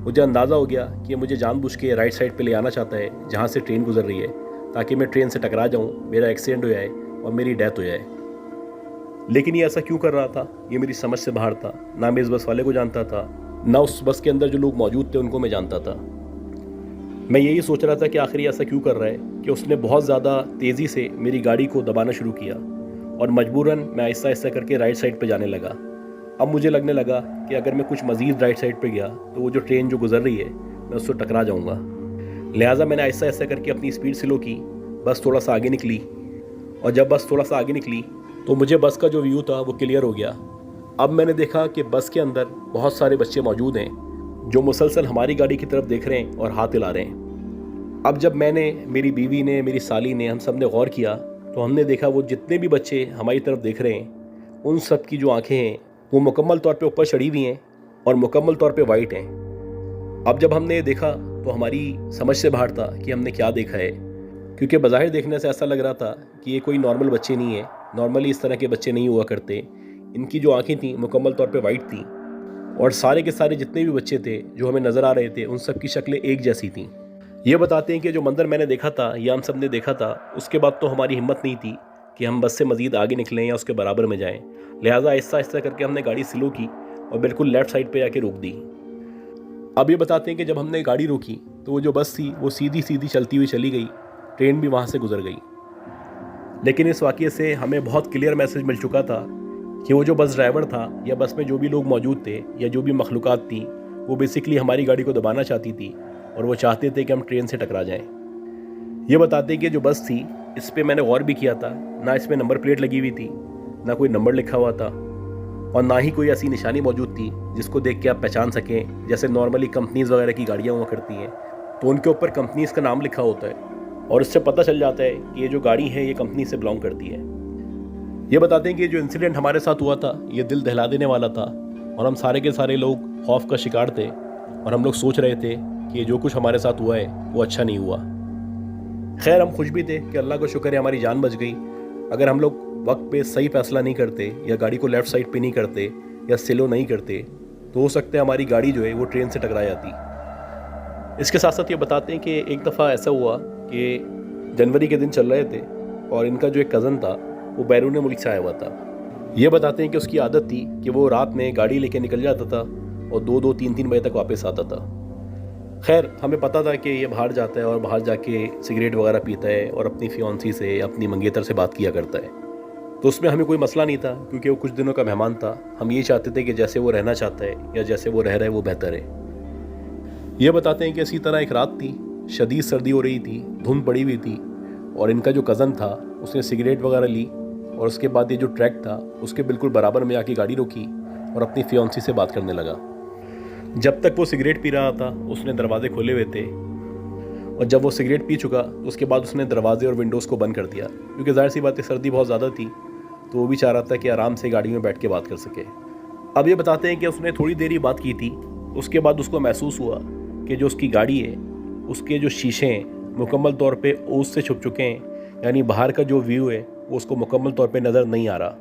مجھے اندازہ ہو گیا کہ مجھے جان بوجھ کے رائٹ سائڈ پہ لے آنا چاہتا ہے جہاں سے ٹرین گزر رہی ہے، تاکہ میں ٹرین سے ٹکرا جاؤں، میرا ایکسیڈنٹ ہو جائے اور میری ڈیتھ ہو جائے۔ لیکن یہ ایسا کیوں کر رہا تھا یہ میری سمجھ سے باہر تھا، نہ میں اس بس والے کو جانتا تھا نہ اس بس کے اندر جو لوگ موجود تھے ان کو میں جانتا تھا۔ میں یہی سوچ رہا تھا کہ آخر یہ ایسا کیوں کر رہا ہے کہ اس نے بہت زیادہ تیزی سے میری گاڑی کو دبانا شروع کیا اور مجبوراً میں آہستہ آہستہ کر کے رائٹ سائڈ پہ جانے لگا۔ اب مجھے لگنے لگا کہ اگر میں کچھ مزید رائٹ سائڈ پہ گیا تو وہ جو ٹرین جو گزر رہی ہے میں اس سے ٹکرا جاؤں گا، لہٰذا میں نے آہستہ آہستہ کر کے اپنی سپیڈ سلو کی، بس تھوڑا سا آگے نکلی، اور جب بس تھوڑا سا آگے نکلی تو مجھے بس کا جو ویو تھا وہ کلیئر ہو گیا۔ اب میں نے دیکھا کہ بس کے اندر بہت سارے بچے موجود ہیں جو مسلسل ہماری گاڑی کی طرف دیکھ رہے ہیں اور ہاتھ ہلا رہے ہیں۔ اب جب میں نے، میری بیوی نے، میری سالی نے، ہم سب نے غور کیا تو ہم نے دیکھا وہ جتنے بھی بچے ہماری طرف دیکھ رہے ہیں ان سب کی جو آنکھیں ہیں وہ مکمل طور پہ اوپر چڑھی ہوئی ہیں اور مکمل طور پہ وائٹ ہیں۔ اب جب ہم نے یہ دیکھا تو ہماری سمجھ سے باہر تھا کہ ہم نے کیا دیکھا ہے، کیونکہ بظاہر دیکھنے سے ایسا لگ رہا تھا کہ یہ کوئی نارمل بچے نہیں ہیں، نارملی اس طرح کے بچے نہیں ہوا کرتے۔ ان کی جو آنکھیں تھیں مکمل طور پہ وائٹ تھیں اور سارے کے سارے جتنے بھی بچے تھے جو ہمیں نظر آ رہے تھے ان سب کی شکلیں ایک جیسی تھیں۔ یہ بتاتے ہیں کہ جو منظر میں نے دیکھا تھا یا ہم سب نے دیکھا تھا، اس کے بعد تو ہماری ہمت نہیں تھی کہ ہم بس سے مزید آگے نکلیں یا اس کے برابر میں جائیں، لہٰذا آہستہ آہستہ کر کے ہم نے گاڑی سلو کی اور بالکل لیفٹ سائڈ پہ جا کے روک دی۔ اب یہ بتاتے ہیں کہ جب ہم نے گاڑی روکی تو وہ جو بس تھی وہ سیدھی سیدھی چلتی ہوئی چلی گئی، ٹرین بھی وہاں سے گزر گئی۔ لیکن اس واقعے سے ہمیں بہت کلیئر میسج مل چکا تھا کہ وہ جو بس ڈرائیور تھا یا بس میں جو بھی لوگ موجود تھے یا جو بھی مخلوقات تھیں، وہ بیسکلی ہماری گاڑی کو دبانا چاہتی تھی اور وہ چاہتے تھے کہ ہم ٹرین سے ٹکرا جائیں۔ یہ بتاتے ہیں کہ جو بس تھی اس پہ میں نے غور بھی کیا تھا، نہ اس میں نمبر پلیٹ لگی ہوئی تھی، نہ کوئی نمبر لکھا ہوا تھا، اور نہ ہی کوئی ایسی نشانی موجود تھی جس کو دیکھ کے آپ پہچان سکیں، جیسے نارملی کمپنیز وغیرہ کی گاڑیاں ہوا کرتی ہیں تو ان کے اوپر کمپنیز کا نام لکھا ہوتا ہے اور اس سے پتہ چل جاتا ہے کہ یہ جو گاڑی ہے یہ کمپنی سے بلانگ کرتی ہے۔ یہ بتاتے ہیں کہ جو انسیڈنٹ ہمارے ساتھ ہوا تھا یہ دل دہلا دینے والا تھا، اور ہم سارے کے سارے لوگ خوف کا شکار تھے اور ہم لوگ سوچ رہے تھے کہ جو کچھ ہمارے ساتھ ہوا ہے وہ اچھا نہیں ہوا۔ خیر ہم خوش بھی تھے کہ اللہ کا شکر ہے ہماری جان بچ گئی۔ اگر ہم لوگ وقت پہ صحیح فیصلہ نہیں کرتے یا گاڑی کو لیفٹ سائڈ پہ نہیں کرتے یا سلو نہیں کرتے تو ہو سکتا ہے ہماری گاڑی جو ہے وہ ٹرین سے ٹکرا جاتی۔ اس کے ساتھ ساتھ یہ بتاتے ہیں کہ ایک دفعہ ایسا ہوا کہ جنوری کے دن چل رہے تھے اور ان کا جو ایک کزن تھا وہ بیرون ملک سے آیا ہوا تھا۔ یہ بتاتے ہیں کہ اس کی عادت تھی کہ وہ رات میں گاڑی لے کے نکل جاتا تھا اور 2-3 بجے تک واپس آتا تھا۔ خیر ہمیں پتہ تھا کہ یہ باہر جاتا ہے اور باہر جا کے سگریٹ وغیرہ پیتا ہے اور اپنی فیونسی سے اپنی منگیتر سے بات کیا کرتا ہے، تو اس میں ہمیں کوئی مسئلہ نہیں تھا کیونکہ وہ کچھ دنوں کا مہمان تھا۔ ہم یہ چاہتے تھے کہ جیسے وہ رہنا چاہتا ہے یا جیسے وہ رہ رہا ہے وہ بہتر ہے۔ یہ بتاتے ہیں کہ اسی طرح ایک رات تھی، شدید سردی ہو رہی تھی، دھند پڑی ہوئی تھی، اور ان کا جو کزن تھا اس نے سگریٹ وغیرہ لی اور اس کے بعد یہ جو ٹریک تھا اس کے بالکل برابر میں آ کے گاڑی روکی اور اپنی فیونسی سے بات کرنے لگا۔ جب تک وہ سگریٹ پی رہا تھا اس نے دروازے کھولے ہوئے تھے، اور جب وہ سگریٹ پی چکا تو اس کے بعد اس نے دروازے اور ونڈوز کو بند کر دیا، کیونکہ ظاہر سی بات ہے سردی بہت زیادہ تھی تو وہ بھی چاہ رہا تھا کہ آرام سے گاڑی میں بیٹھ کے بات کر سکے۔ اب یہ بتاتے ہیں کہ اس نے تھوڑی دیر ہی بات کی تھی، اس کے بعد اس کو محسوس ہوا کہ جو اس کی گاڑی ہے اس کے جو شیشے ہیں مکمل طور پہ اوس سے چھپ چکے ہیں، یعنی باہر کا جو ویو ہے وہ اس کو مکمل طور پہ نظر نہیں آ رہا۔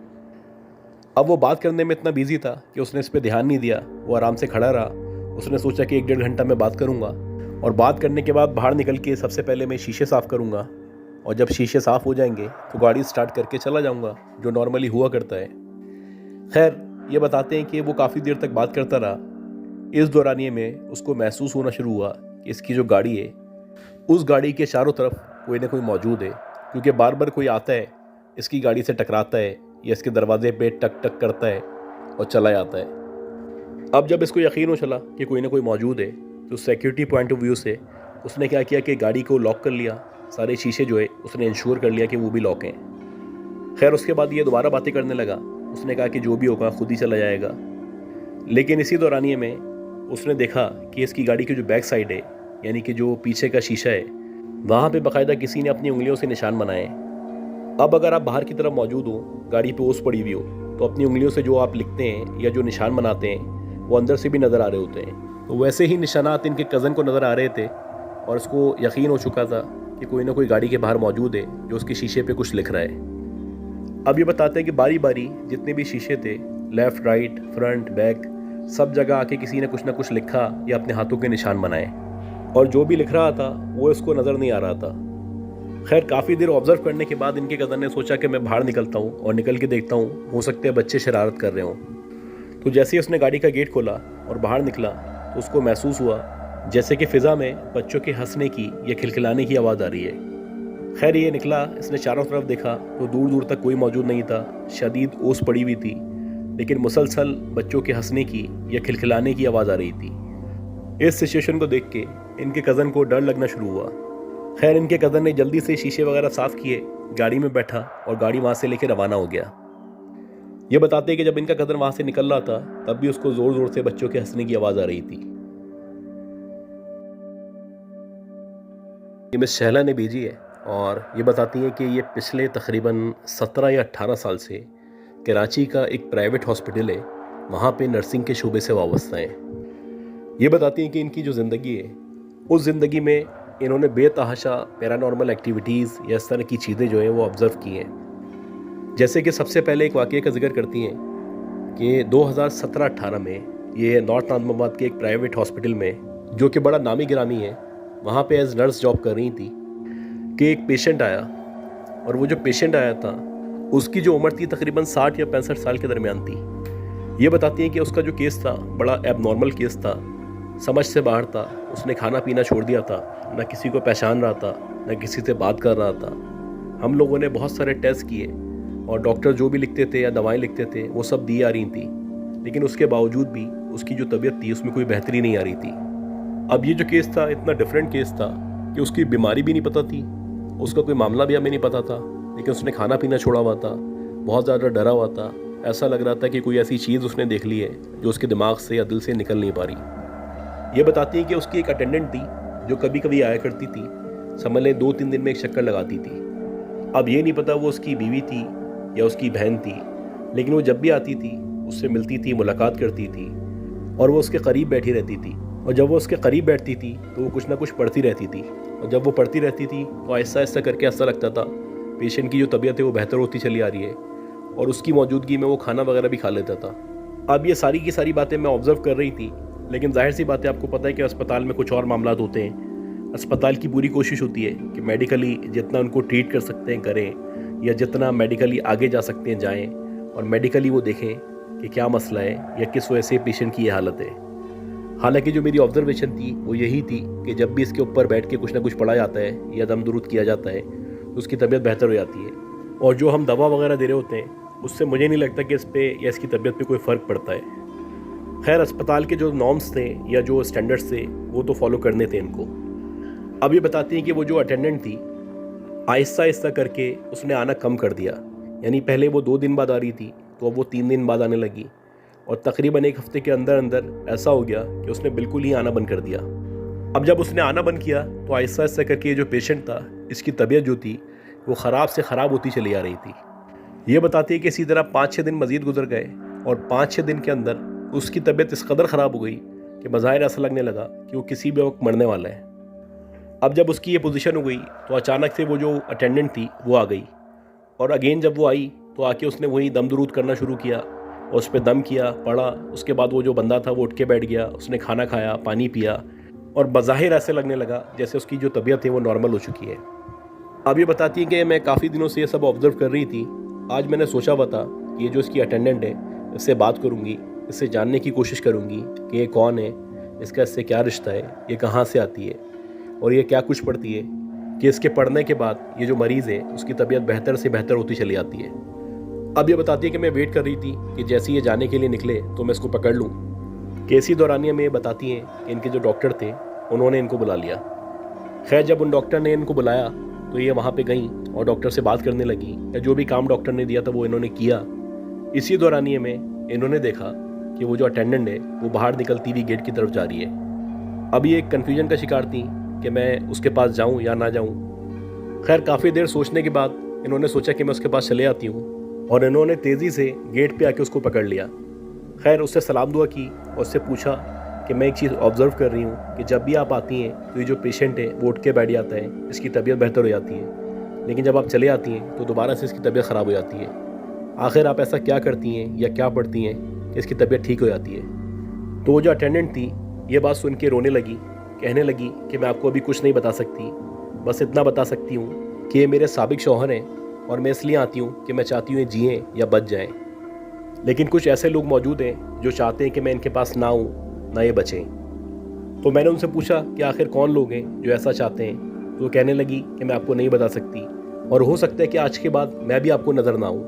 اب وہ بات کرنے میں اتنا بیزی تھا کہ اس نے اس پہ دھیان نہیں دیا، وہ آرام سے کھڑا رہا۔ اس نے سوچا کہ 1-1.5 گھنٹہ میں بات کروں گا، اور بات کرنے کے بعد باہر نکل کے سب سے پہلے میں شیشے صاف کروں گا، اور جب شیشے صاف ہو جائیں گے تو گاڑی سٹارٹ کر کے چلا جاؤں گا، جو نارملی ہوا کرتا ہے۔ خیر یہ بتاتے ہیں کہ وہ کافی دیر تک بات کرتا رہا۔ اس دورانیے میں اس کو محسوس ہونا شروع ہوا کہ اس کی جو گاڑی ہے اس گاڑی کے چاروں طرف کوئی نہ کوئی موجود ہے، کیونکہ بار بار کوئی آتا ہے اس کی گاڑی سے ٹکراتا ہے یا اس کے دروازے پہ ٹک ٹک کرتا ہے اور چلا جاتا ہے۔ اب جب اس کو یقین ہو چلا کہ کوئی نہ کوئی موجود ہے تو سیکیورٹی پوائنٹ آف ویو سے اس نے کیا کیا کہ گاڑی کو لاک کر لیا، سارے شیشے جو ہے اس نے انشور کر لیا کہ وہ بھی لاک ہیں۔ خیر اس کے بعد یہ دوبارہ باتیں کرنے لگا، اس نے کہا کہ جو بھی ہوگا خود ہی چلا جائے گا۔ لیکن اسی دورانیے میں اس نے دیکھا کہ اس کی گاڑی کی جو بیک سائڈ ہے، یعنی کہ جو پیچھے کا شیشہ ہے، وہاں پہ باقاعدہ کسی نے اپنی انگلیوں سے نشان بنائے۔ اب اگر آپ باہر کی طرف موجود ہو، گاڑی پہ اوس پڑی ہوئی ہو، تو اپنی انگلیوں سے جو آپ لکھتے ہیں یا جو نشان بناتے ہیں وہ اندر سے بھی نظر آ رہے ہوتے ہیں۔ تو ویسے ہی نشانات ان کے کزن کو نظر آ رہے تھے اور اس کو یقین ہو چکا تھا کہ کوئی نہ کوئی گاڑی کے باہر موجود ہے جو اس کے شیشے پہ کچھ لکھ رہا ہے۔ اب یہ بتاتے ہیں کہ باری باری جتنے بھی شیشے تھے، لیفٹ رائٹ فرنٹ بیک، سب جگہ آ کے کسی نے کچھ نہ کچھ لکھا یا اپنے ہاتھوں کے نشان بنائے، اور جو بھی لکھ رہا تھا وہ اس کو نظر نہیں آ رہا تھا۔ خیر کافی دیر آبزرو کرنے کے بعد ان کے کزن نے سوچا کہ میں باہر نکلتا ہوں اور نکل کے دیکھتا ہوں، ہو سکتے ہیں بچے شرارت کر رہے ہوں۔ تو جیسے ہی اس نے گاڑی کا گیٹ کھولا اور باہر نکلا تو اس کو محسوس ہوا جیسے کہ فضا میں بچوں کے ہنسنے کی یا کھلکھلانے کی آواز آ رہی ہے۔ خیر یہ نکلا، اس نے چاروں طرف دیکھا تو دور دور تک کوئی موجود نہیں تھا، شدید اوس پڑی ہوئی تھی، لیکن مسلسل بچوں کے ہنسنے کی یا کھلکھلانے کی آواز آ رہی تھی۔ اس سچویشن کو دیکھ کے ان کے کزن کو ڈر لگنا شروع ہوا۔ خیر ان کے کزن نے جلدی سے شیشے وغیرہ صاف کیے، گاڑی میں بیٹھا اور گاڑی وہاں سے لے کے روانہ ہو گیا۔ یہ بتاتے ہیں کہ جب ان کا کزن وہاں سے نکل رہا تھا تب بھی اس کو زور زور سے بچوں کے ہنسنے کی آواز آ رہی تھی۔ یہ مس شہلا نے بھیجی ہے اور یہ بتاتی ہیں کہ یہ پچھلے تقریباً 17 یا 18 سال سے کراچی کا ایک پرائیویٹ ہاسپٹل ہے، وہاں پہ نرسنگ کے شعبے سے وابستہ ہیں۔ یہ بتاتی ہیں کہ ان کی جو زندگی ہے اس زندگی میں انہوں نے بے تحاشا پیرانارمل ایکٹیویٹیز یا اس طرح کی چیزیں جو ہیں وہ آبزرو کی ہیں۔ جیسے کہ سب سے پہلے ایک واقعے کا ذکر کرتی ہیں کہ 2017-18 میں یہ نارتھ نظام کے ایک پرائیویٹ ہاسپٹل میں جو کہ بڑا نامی گرامی ہے وہاں پہ ایز نرس جاب کر رہی تھی کہ ایک پیشنٹ آیا، اور وہ جو پیشنٹ آیا تھا اس کی جو عمر تھی تقریباً 60 یا 65 سال کے درمیان تھی۔ یہ بتاتی ہیں کہ اس کا جو کیس تھا بڑا ایب نارمل کیس تھا، سمجھ سے باہر تھا، اس نے کھانا پینا چھوڑ دیا تھا، نہ کسی کو پہچان رہا تھا، نہ کسی سے بات کر رہا تھا۔ ہم لوگوں نے بہت سارے ٹیسٹ کیے اور ڈاکٹر جو بھی لکھتے تھے یا دوائیں لکھتے تھے وہ سب دی آ رہی تھیں، لیکن اس کے باوجود بھی اس کی جو طبیعت تھی اس میں کوئی بہتری نہیں آ رہی تھی۔ اب یہ جو کیس تھا اتنا ڈیفرنٹ کیس تھا کہ اس کی بیماری بھی نہیں پتہ تھی، اس کا کوئی معاملہ بھی ہمیں نہیں پتہ تھا، لیکن اس نے کھانا پینا چھوڑا ہوا تھا، بہت زیادہ ڈرا ہوا تھا، ایسا لگ رہا تھا کہ کوئی ایسی چیز اس نے دیکھ لی ہے جو اس کے دماغ سے یا دل سے نکل نہیں پا رہی۔ یہ بتاتی ہیں کہ اس کی ایک اٹینڈنٹ تھی جو کبھی کبھی آیا کرتی تھی، سمجھ لیں 2-3 دن میں ایک چکر لگاتی تھی۔ اب یہ نہیں پتا وہ اس کی بیوی تھی یا اس کی بہن تھی، لیکن وہ جب بھی آتی تھی اس سے ملتی تھی، ملاقات کرتی تھی، اور وہ اس کے قریب بیٹھی رہتی تھی، اور جب وہ اس کے قریب بیٹھتی تھی تو وہ کچھ نہ کچھ پڑھتی رہتی تھی، اور جب وہ پڑھتی رہتی تھی تو آہستہ آہستہ کر کے ایسا لگتا تھا پیشنٹ کی جو طبیعت ہے وہ بہتر ہوتی چلی آ رہی ہے، اور اس کی موجودگی میں وہ کھانا وغیرہ بھی کھا لیتا تھا۔ اب یہ ساری کی ساری باتیں میں آبزرو کر رہی تھی، لیکن ظاہر سی بات ہے آپ کو پتہ ہے کہ اسپتال میں کچھ اور معاملات ہوتے ہیں۔ اسپتال کی پوری کوشش ہوتی ہے کہ میڈیکلی جتنا ان کو ٹریٹ کر سکتے ہیں کریں، یا جتنا میڈیکلی آگے جا سکتے ہیں جائیں، اور میڈیکلی وہ دیکھیں کہ کیا مسئلہ ہے یا کس وجہ سے پیشنٹ کی یہ حالت ہے۔ حالانکہ جو میری آبزرویشن تھی وہ یہی تھی کہ جب بھی اس کے اوپر بیٹھ کے کچھ نہ کچھ پڑھا جاتا ہے یا دم درود کیا جاتا ہے تو اس کی طبیعت بہتر ہو جاتی ہے، اور جو ہم دوا وغیرہ دے رہے ہوتے ہیں اس سے مجھے نہیں لگتا کہ اس پہ یا اس کی طبیعت پہ کوئی فرق پڑتا ہے۔ خیر، اسپتال کے جو نارمز تھے یا جو اسٹینڈرڈز تھے وہ تو فالو کرنے تھے ان کو۔ اب یہ بتاتی ہیں کہ وہ جو اٹینڈنٹ تھی آہستہ آہستہ کر کے اس نے آنا کم کر دیا، یعنی پہلے وہ 2 دن بعد آ رہی تھی تو اب وہ 3 دن بعد آنے لگی، اور تقریباً 1 ہفتے کے اندر اندر ایسا ہو گیا کہ اس نے بالکل ہی آنا بند کر دیا۔ اب جب اس نے آنا بند کیا تو آہستہ آہستہ کر کے جو پیشنٹ تھا اس کی طبیعت جو تھی وہ خراب سے خراب ہوتی چلی آ رہی تھی۔ یہ بتاتی ہے کہ اسی طرح 5-6 دن مزید گزر گئے، اور 5-6 دن کے اندر اس کی طبیعت اس قدر خراب ہو گئی کہ بظاہر ایسا لگنے لگا کہ وہ کسی بھی وقت مرنے والا ہے۔ اب جب اس کی یہ پوزیشن ہو گئی تو اچانک سے وہ جو اٹینڈنٹ تھی وہ آ گئی، اور اگین جب وہ آئی تو آ کے اس نے وہی دم درود کرنا شروع کیا، اور اس پہ دم کیا، پڑھا۔ اس کے بعد وہ جو بندہ تھا وہ اٹھ کے بیٹھ گیا، اس نے کھانا کھایا، پانی پیا، اور بظاہر ایسے لگنے لگا جیسے اس کی جو طبیعت ہے وہ نارمل ہو چکی ہے۔ اب یہ بتاتی ہے کہ میں کافی دنوں سے یہ سب آبزرو کر رہی تھی، آج میں نے سوچا ہوا تھا کہ یہ جو اس کی اٹینڈنٹ ہے اس سے بات کروں گی، اس سے جاننے کی کوشش کروں گی کہ یہ کون ہے، اس کا اس سے کیا رشتہ ہے، یہ کہاں سے آتی ہے، اور یہ کیا کچھ پڑھتی ہے کہ اس کے پڑھنے کے بعد یہ جو مریض ہے اس کی طبیعت بہتر سے بہتر ہوتی چلی آتی ہے۔ اب یہ بتاتی ہے کہ میں ویٹ کر رہی تھی کہ جیسے یہ جانے کے لیے نکلے تو میں اس کو پکڑ لوں، کہ اسی دورانیہ میں یہ بتاتی ہیں کہ ان کے جو ڈاکٹر تھے انہوں نے ان کو بلا لیا۔ خیر، جب ان ڈاکٹر نے ان کو بلایا تو یہ وہاں پہ گئیں اور ڈاکٹر سے بات کرنے لگیں، یا جو بھی کام ڈاکٹر نے دیا تھا وہ انہوں نے کیا۔ اسی دورانیہ میں انہوں نے دیکھا کہ وہ جو اٹینڈنٹ ہے وہ باہر نکلتی ہوئی گیٹ کی طرف جا رہی ہے۔ اب یہ ایک کنفیوژن کا شکار تھی کہ میں اس کے پاس جاؤں یا نہ جاؤں۔ خیر، کافی دیر سوچنے کے بعد انہوں نے سوچا کہ میں اس کے پاس چلے آتی ہوں، اور انہوں نے تیزی سے گیٹ پہ آ کے اس کو پکڑ لیا۔ خیر، اس سے سلام دعا کی اور اس سے پوچھا کہ میں ایک چیز آبزرو کر رہی ہوں کہ جب بھی آپ آتی ہیں تو یہ جو پیشنٹ ہے وہ اٹھ کے بیٹھ جاتا ہے، اس کی طبیعت بہتر ہو جاتی ہے، لیکن جب آپ چلے آتی ہیں تو دوبارہ سے اس کی طبیعت خراب ہو جاتی ہے۔ آخر آپ ایسا کیا کرتی ہیں یا کیا پڑھتی ہیں کہ اس کی طبیعت ٹھیک ہو جاتی ہے؟ تو وہ جو اٹینڈنٹ تھی یہ بات سن کے رونے لگی، کہنے لگی کہ میں آپ کو ابھی کچھ نہیں بتا سکتی، بس اتنا بتا سکتی ہوں کہ یہ میرے سابق شوہر ہیں، اور میں اس لیے آتی ہوں کہ میں چاہتی ہوں یہ جئیں یا بچ جائیں، لیکن کچھ ایسے لوگ موجود ہیں جو چاہتے ہیں کہ میں ان کے پاس نہ آؤں، نہ یہ بچیں۔ تو میں نے ان سے پوچھا کہ آخر کون لوگ ہیں جو ایسا چاہتے ہیں، تو وہ کہنے لگی کہ میں آپ کو نہیں بتا سکتی، اور ہو سکتا ہے کہ آج کے بعد میں بھی آپ کو نظر نہ آؤں۔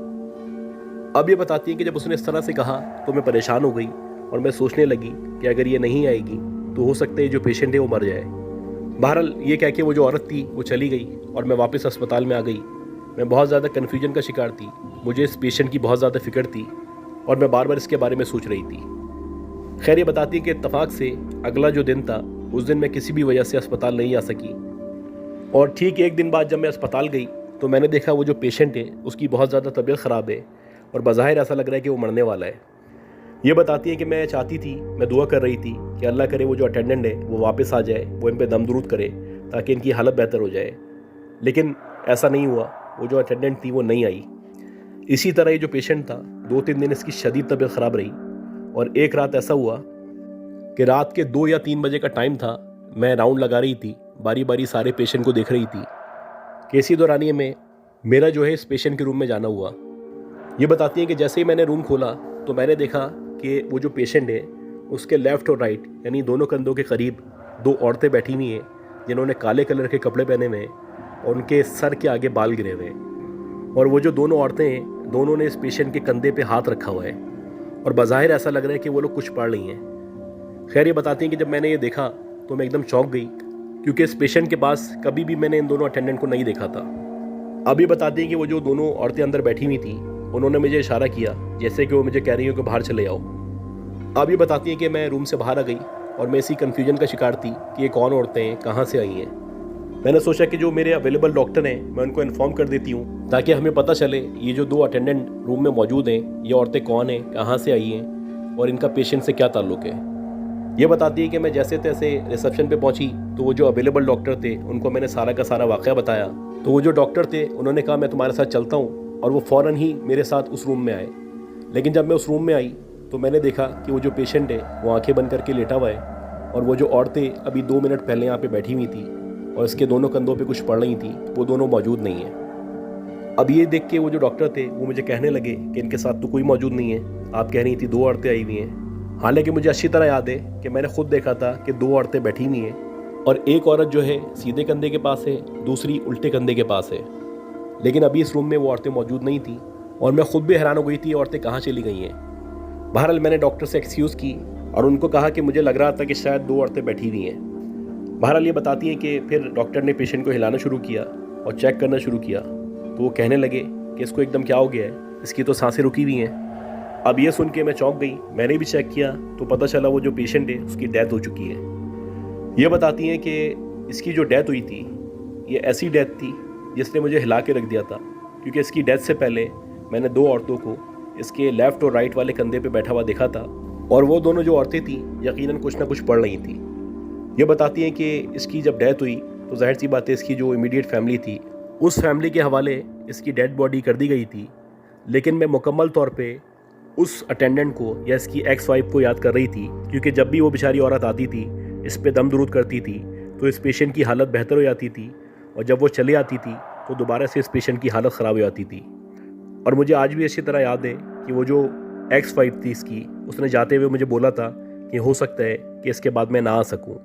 اب یہ بتاتی ہے کہ جب اس نے اس طرح سے کہا تو میں پریشان ہو گئی، اور میں سوچنے لگی کہ اگر یہ نہیں آئے گی تو ہو سکتا ہے جو پیشنٹ ہے وہ مر جائے۔ بہرحال یہ کہہ کے وہ جو عورت تھی وہ چلی گئی، اور میں واپس اسپتال میں آ گئی۔ میں بہت زیادہ کنفیوژن کا شکار تھی، مجھے اس پیشنٹ کی بہت زیادہ فکر تھی، اور میں بار بار اس کے بارے میں سوچ رہی تھی۔ خیر، یہ بتاتی ہے کہ اتفاق سے اگلا جو دن تھا اس دن میں کسی بھی وجہ سے اسپتال نہیں آ سکی، اور ٹھیک 1 دن بعد جب میں اسپتال گئی تو میں نے دیکھا وہ جو پیشنٹ ہے اس کی بہت زیادہ طبیعت خراب ہے، اور بظاہر ایسا لگ رہا ہے کہ وہ مرنے والا ہے۔ یہ بتاتی ہے کہ میں چاہتی تھی، میں دعا کر رہی تھی کہ اللہ کرے وہ جو اٹینڈنٹ ہے وہ واپس آ جائے، وہ ان پہ دم درود کرے تاکہ ان کی حالت بہتر ہو جائے، لیکن ایسا نہیں ہوا۔ وہ جو اٹینڈنٹ تھی وہ نہیں آئی۔ اسی طرح یہ جو پیشنٹ تھا 2-3 دن اس کی شدید طبیعت خراب رہی، اور ایک رات ایسا ہوا کہ رات کے 2 یا 3 بجے کا ٹائم تھا. میں راؤنڈ لگا رہی تھی, باری باری سارے پیشنٹ کو دیکھ رہی تھی کہ اسی دورانیے میں میرا جو ہے اس پیشنٹ کے روم میں جانا ہوا. یہ بتاتی ہیں کہ جیسے ہی میں نے روم کھولا تو میں نے دیکھا کہ وہ جو پیشنٹ ہے اس کے لیفٹ اور رائٹ یعنی دونوں کندھوں کے قریب 2 عورتیں بیٹھی ہوئی ہیں جنہوں نے کالے کلر کے کپڑے پہنے ہوئے ہیں اور ان کے سر کے آگے بال گرے ہوئے ہیں. اور وہ جو دونوں عورتیں ہیں دونوں نے اس پیشنٹ کے کندھے پہ ہاتھ رکھا ہوا ہے اور بظاہر ایسا لگ رہا ہے کہ وہ لوگ کچھ پڑھ رہی ہیں. خیر یہ بتاتی ہیں کہ جب میں نے یہ دیکھا تو میں ایک دم چونک گئی کیونکہ اس پیشنٹ کے پاس کبھی بھی میں نے ان دونوں اٹینڈنٹ کو نہیں دیکھا تھا. اب یہ بتاتی ہیں کہ وہ جو دونوں عورتیں اندر بیٹھی ہوئی تھیں انہوں نے مجھے اشارہ کیا جیسے کہ وہ مجھے کہہ رہی ہوں کہ باہر چلے آؤ. اب یہ بتاتی ہیں کہ میں روم سے باہر آ گئی اور میں اسی کنفیوژن کا شکار تھی کہ یہ کون عورتیں ہیں, کہاں سے آئی ہیں. میں نے سوچا کہ جو میرے اویلیبل ڈاکٹر ہیں میں ان کو انفارم کر دیتی ہوں تاکہ ہمیں پتہ چلے یہ جو 2 اٹینڈنٹ روم میں موجود ہیں یہ عورتیں کون ہیں, کہاں سے آئی ہیں اور ان کا پیشنٹ سے کیا تعلق ہے. یہ بتاتی ہے کہ میں جیسے تیسے ریسیپشن پہ پہنچی تو وہ جو اویلیبل ڈاکٹر تھے ان کو میں نے سارا کا سارا واقعہ بتایا. تو وہ جو ڈاکٹر تھے انہوں نے کہا میں تمہارے ساتھ چلتا ہوں اور وہ فوراً ہی میرے ساتھ اس روم میں آئے. لیکن جب میں اس روم میں آئی تو میں نے دیکھا کہ وہ جو پیشنٹ ہے وہ آنکھیں بند کر کے لیٹا ہوا ہے اور وہ جو عورتیں ابھی 2 منٹ پہلے یہاں پہ بیٹھی ہوئی تھیں اور اس کے دونوں کندھوں پہ کچھ پڑھ رہی تھیں وہ دونوں موجود نہیں ہیں. اب یہ دیکھ کے وہ جو ڈاکٹر تھے وہ مجھے کہنے لگے کہ ان کے ساتھ تو کوئی موجود نہیں ہے, آپ کہہ رہی تھی 2 عورتیں آئی ہوئی ہیں. حالانکہ مجھے اچھی طرح یاد ہے کہ میں نے خود دیکھا تھا کہ 2 عورتیں بیٹھی ہوئی ہیں اور ایک عورت جو ہے سیدھے کندھے کے پاس ہے, دوسری الٹے کندھے کے پاس ہے. لیکن ابھی اس روم میں وہ عورتیں موجود نہیں تھیں اور میں خود بھی حیران ہو گئی تھی عورتیں کہاں چلی گئی ہیں. بہرحال میں نے ڈاکٹر سے ایکسکیوز کی اور ان کو کہا کہ مجھے لگ رہا تھا کہ شاید 2 عورتیں بیٹھی ہوئی ہیں. بہرحال یہ بتاتی ہیں کہ پھر ڈاکٹر نے پیشنٹ کو ہلانا شروع کیا اور چیک کرنا شروع کیا تو وہ کہنے لگے کہ اس کو ایک دم کیا ہو گیا ہے, اس کی تو سانسیں رکی ہوئی ہیں. اب یہ سن کے میں چونک گئی, میں نے بھی چیک کیا تو پتہ چلا وہ جو پیشنٹ ہے اس کی ڈیتھ ہو چکی ہے. یہ بتاتی ہیں کہ اس کی جو ڈیتھ ہوئی تھی یہ ایسی ڈیتھ تھی جس نے مجھے ہلا کے رکھ دیا تھا کیونکہ اس کی ڈیتھ سے پہلے میں نے 2 عورتوں کو اس کے لیفٹ اور رائٹ والے کندھے پہ بیٹھا ہوا دیکھا تھا اور وہ دونوں جو عورتیں تھیں یقیناً کچھ نہ کچھ پڑھ رہی تھیں. یہ بتاتی ہیں کہ اس کی جب ڈیتھ ہوئی تو ظاہر سی بات ہے اس کی جو امیڈیٹ فیملی تھی اس فیملی کے حوالے اس کی ڈیڈ باڈی کر دی گئی تھی. لیکن میں مکمل طور پہ اس اٹینڈنٹ کو یا اس کی ایکس وائف کو یاد کر رہی تھی کیونکہ جب بھی وہ بیچاری عورت آتی تھی اس پہ دم درود کرتی تھی تو اس پیشنٹ کی حالت بہتر ہو جاتی تھی اور جب وہ چلی آتی تھی تو دوبارہ سے اس پیشنٹ کی حالت خراب ہو جاتی تھی. اور مجھے آج بھی اچھی طرح یاد ہے کہ وہ جو ایکس وائف تھی اس کی, اس نے جاتے ہوئے مجھے بولا تھا کہ ہو سکتا ہے کہ اس کے بعد میں نہ آ سکوں,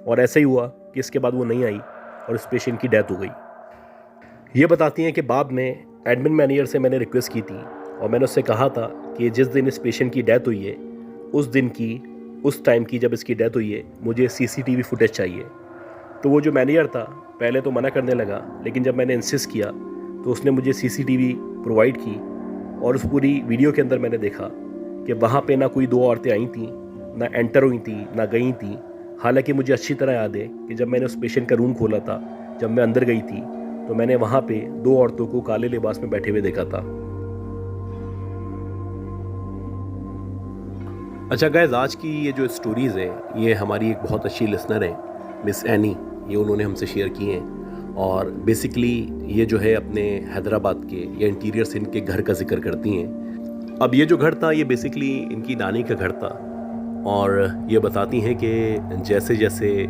اور ایسا ہی ہوا کہ اس کے بعد وہ نہیں آئی اور اس پیشنٹ کی ڈیتھ ہو گئی. یہ بتاتی ہیں کہ بعد میں ایڈمن مینیجر سے میں نے ریکویسٹ کی تھی اور میں نے اس سے کہا تھا کہ جس دن اس پیشنٹ کی ڈیتھ ہوئی ہے اس دن کی اس ٹائم کی جب اس کی ڈیتھ ہوئی ہے مجھے CCTV فوٹیج چاہیے. تو وہ جو مینیجر تھا پہلے تو منع کرنے لگا لیکن جب میں نے انسسٹ کیا تو اس نے مجھے CCTV پرووائڈ کی اور اس پوری ویڈیو کے اندر میں نے دیکھا کہ وہاں پہ نہ کوئی 2 عورتیں آئی تھیں, نہ انٹر ہوئی تھیں, نہ گئی تھیں. حالانکہ مجھے اچھی طرح یاد ہے کہ جب میں نے اس پیشنٹ کا روم کھولا تھا, جب میں اندر گئی تھی تو میں نے وہاں پہ 2 عورتوں کو کالے لباس میں بیٹھے ہوئے دیکھا تھا. اچھا گائز, آج کی یہ جو اسٹوریز ہیں یہ ہماری ایک بہت اچھی لسنر ہیں مس اینی, یہ انہوں نے ہم سے شیئر کی ہیں اور بیسکلی یہ جو ہے اپنے حیدرآباد کے یا انٹیریئر سندھ کے گھر کا ذکر کرتی ہیں. اب یہ جو گھر تھا یہ بیسکلی ان کی نانی کا گھر تھا اور یہ بتاتی ہیں کہ جیسے جیسے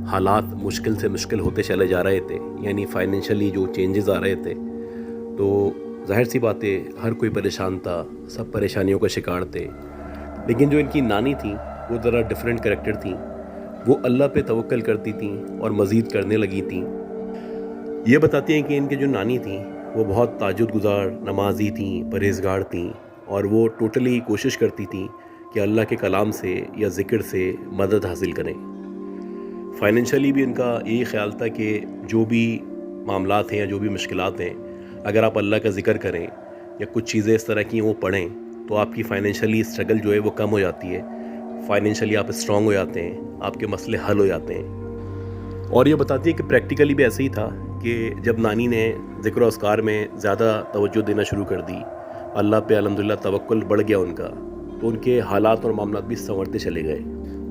حالات مشکل سے مشکل ہوتے چلے جا رہے تھے, یعنی فائنینشلی جو چینجز آ رہے تھے, تو ظاہر سی بات ہے ہر کوئی پریشان تھا, سب پریشانیوں کا شکار تھے. لیکن جو ان کی نانی تھیں وہ ذرا ڈیفرنٹ کریکٹر تھیں, وہ اللہ پہ توکل کرتی تھیں اور مزید کرنے لگی تھیں. یہ بتاتی ہیں کہ ان کی جو نانی تھیں وہ بہت تہجد گزار, نمازی تھیں, پرہیزگار تھیں اور وہ ٹوٹلی کوشش کرتی تھیں کہ اللہ کے کلام سے یا ذکر سے مدد حاصل کریں. فائنینشلی بھی ان کا یہی خیال تھا کہ جو بھی معاملات ہیں یا جو بھی مشکلات ہیں اگر آپ اللہ کا ذکر کریں یا کچھ چیزیں اس طرح کی وہ پڑھیں تو آپ کی فائنینشلی اسٹرگل جو ہے وہ کم ہو جاتی ہے, فائنینشلی آپ اسٹرانگ ہو جاتے ہیں, آپ کے مسئلے حل ہو جاتے ہیں. اور یہ بتاتی ہے کہ پریکٹیکلی بھی ایسے ہی تھا کہ جب نانی نے ذکر و اذکار میں زیادہ توجہ دینا شروع کر دی, اللہ پہ الحمدللہ توکل بڑھ گیا ان کا, تو ان کے حالات اور معاملات بھی سنورتے چلے گئے.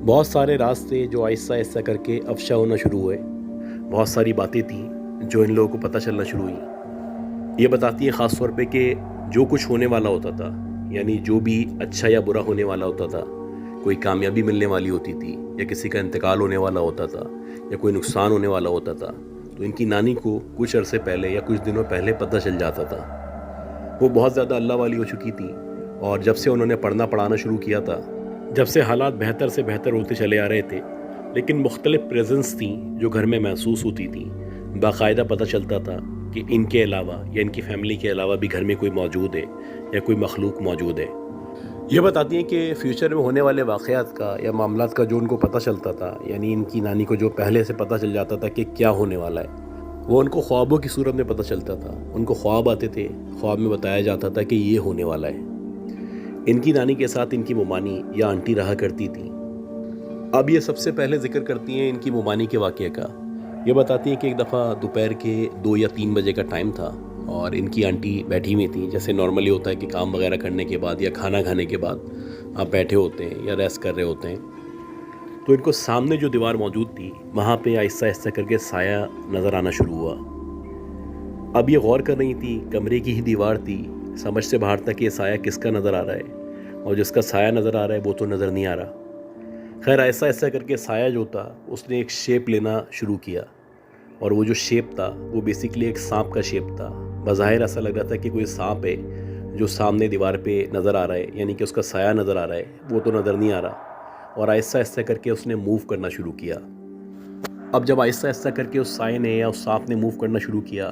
بہت سارے راستے جو آہستہ آہستہ کر کے افشا ہونا شروع ہوئے, بہت ساری باتیں تھیں جو ان لوگوں کو پتہ چلنا شروع ہوئیں. یہ بتاتی ہیں خاص طور پہ کہ جو کچھ ہونے والا ہوتا تھا, یعنی جو بھی اچھا یا برا ہونے والا ہوتا تھا, کوئی کامیابی ملنے والی ہوتی تھی یا کسی کا انتقال ہونے والا ہوتا تھا یا کوئی نقصان ہونے والا ہوتا تھا تو ان کی نانی کو کچھ عرصے پہلے یا کچھ دنوں پہلے پتہ چل جاتا تھا۔ وہ بہت زیادہ اللہ والی ہو چکی تھیں، اور جب سے انہوں نے پڑھنا پڑھانا شروع کیا تھا، جب سے حالات بہتر سے بہتر ہوتے چلے آ رہے تھے، لیکن مختلف پریزنس تھیں جو گھر میں محسوس ہوتی تھیں۔ باقاعدہ پتہ چلتا تھا کہ ان کے علاوہ یا ان کی فیملی کے علاوہ بھی گھر میں کوئی موجود ہے یا کوئی مخلوق موجود ہے۔ یہ بتاتی ہیں کہ فیوچر میں ہونے والے واقعات کا یا معاملات کا جو ان کو پتہ چلتا تھا، یعنی ان کی نانی کو جو پہلے سے پتہ چل جاتا تھا کہ کیا ہونے والا ہے، وہ ان کو خوابوں کی صورت میں پتہ چلتا تھا۔ ان کو خواب آتے تھے، خواب میں بتایا جاتا تھا کہ یہ ہونے والا ہے۔ ان کی نانی کے ساتھ ان کی ممانی یا آنٹی رہا کرتی تھی۔ اب یہ سب سے پہلے ذکر کرتی ہیں ان کی ممانی کے واقعے کا۔ یہ بتاتی ہیں کہ ایک دفعہ دوپہر کے 2 یا 3 بجے کا ٹائم تھا، اور ان کی آنٹی بیٹھی ہوئی تھیں، جیسے نارملی ہوتا ہے کہ کام وغیرہ کرنے کے بعد یا کھانا کھانے کے بعد آپ بیٹھے ہوتے ہیں یا ریسٹ کر رہے ہوتے ہیں، تو ان کو سامنے جو دیوار موجود تھی وہاں پہ آہستہ آہستہ کر کے سایہ نظر آنا شروع ہوا۔ اب یہ غور کر رہی تھی، کمرے کی ہی دیوار تھی، سمجھ سے باہر تھا کہ یہ سایہ کس کا نظر آ رہا ہے، اور جس کا سایہ نظر آ رہا ہے وہ تو نظر نہیں آ رہا۔ خیر آہستہ آہستہ کر کے سایہ جو تھا اس نے ایک شیپ لینا شروع کیا، اور وہ جو شیپ تھا وہ بیسیکلی ایک سانپ کا شیپ تھا۔ بظاہر ایسا لگ رہا تھا کہ کوئی سانپ ہے جو سامنے دیوار پہ نظر آ رہا ہے، یعنی کہ اس کا سایہ نظر آ رہا ہے، وہ تو نظر نہیں آ رہا۔ اور آہستہ آہستہ کر کے اس نے موو کرنا شروع کیا۔ اب جب آہستہ آہستہ کر کے اس سائے نے یا اس سانپ نے موو کرنا شروع کیا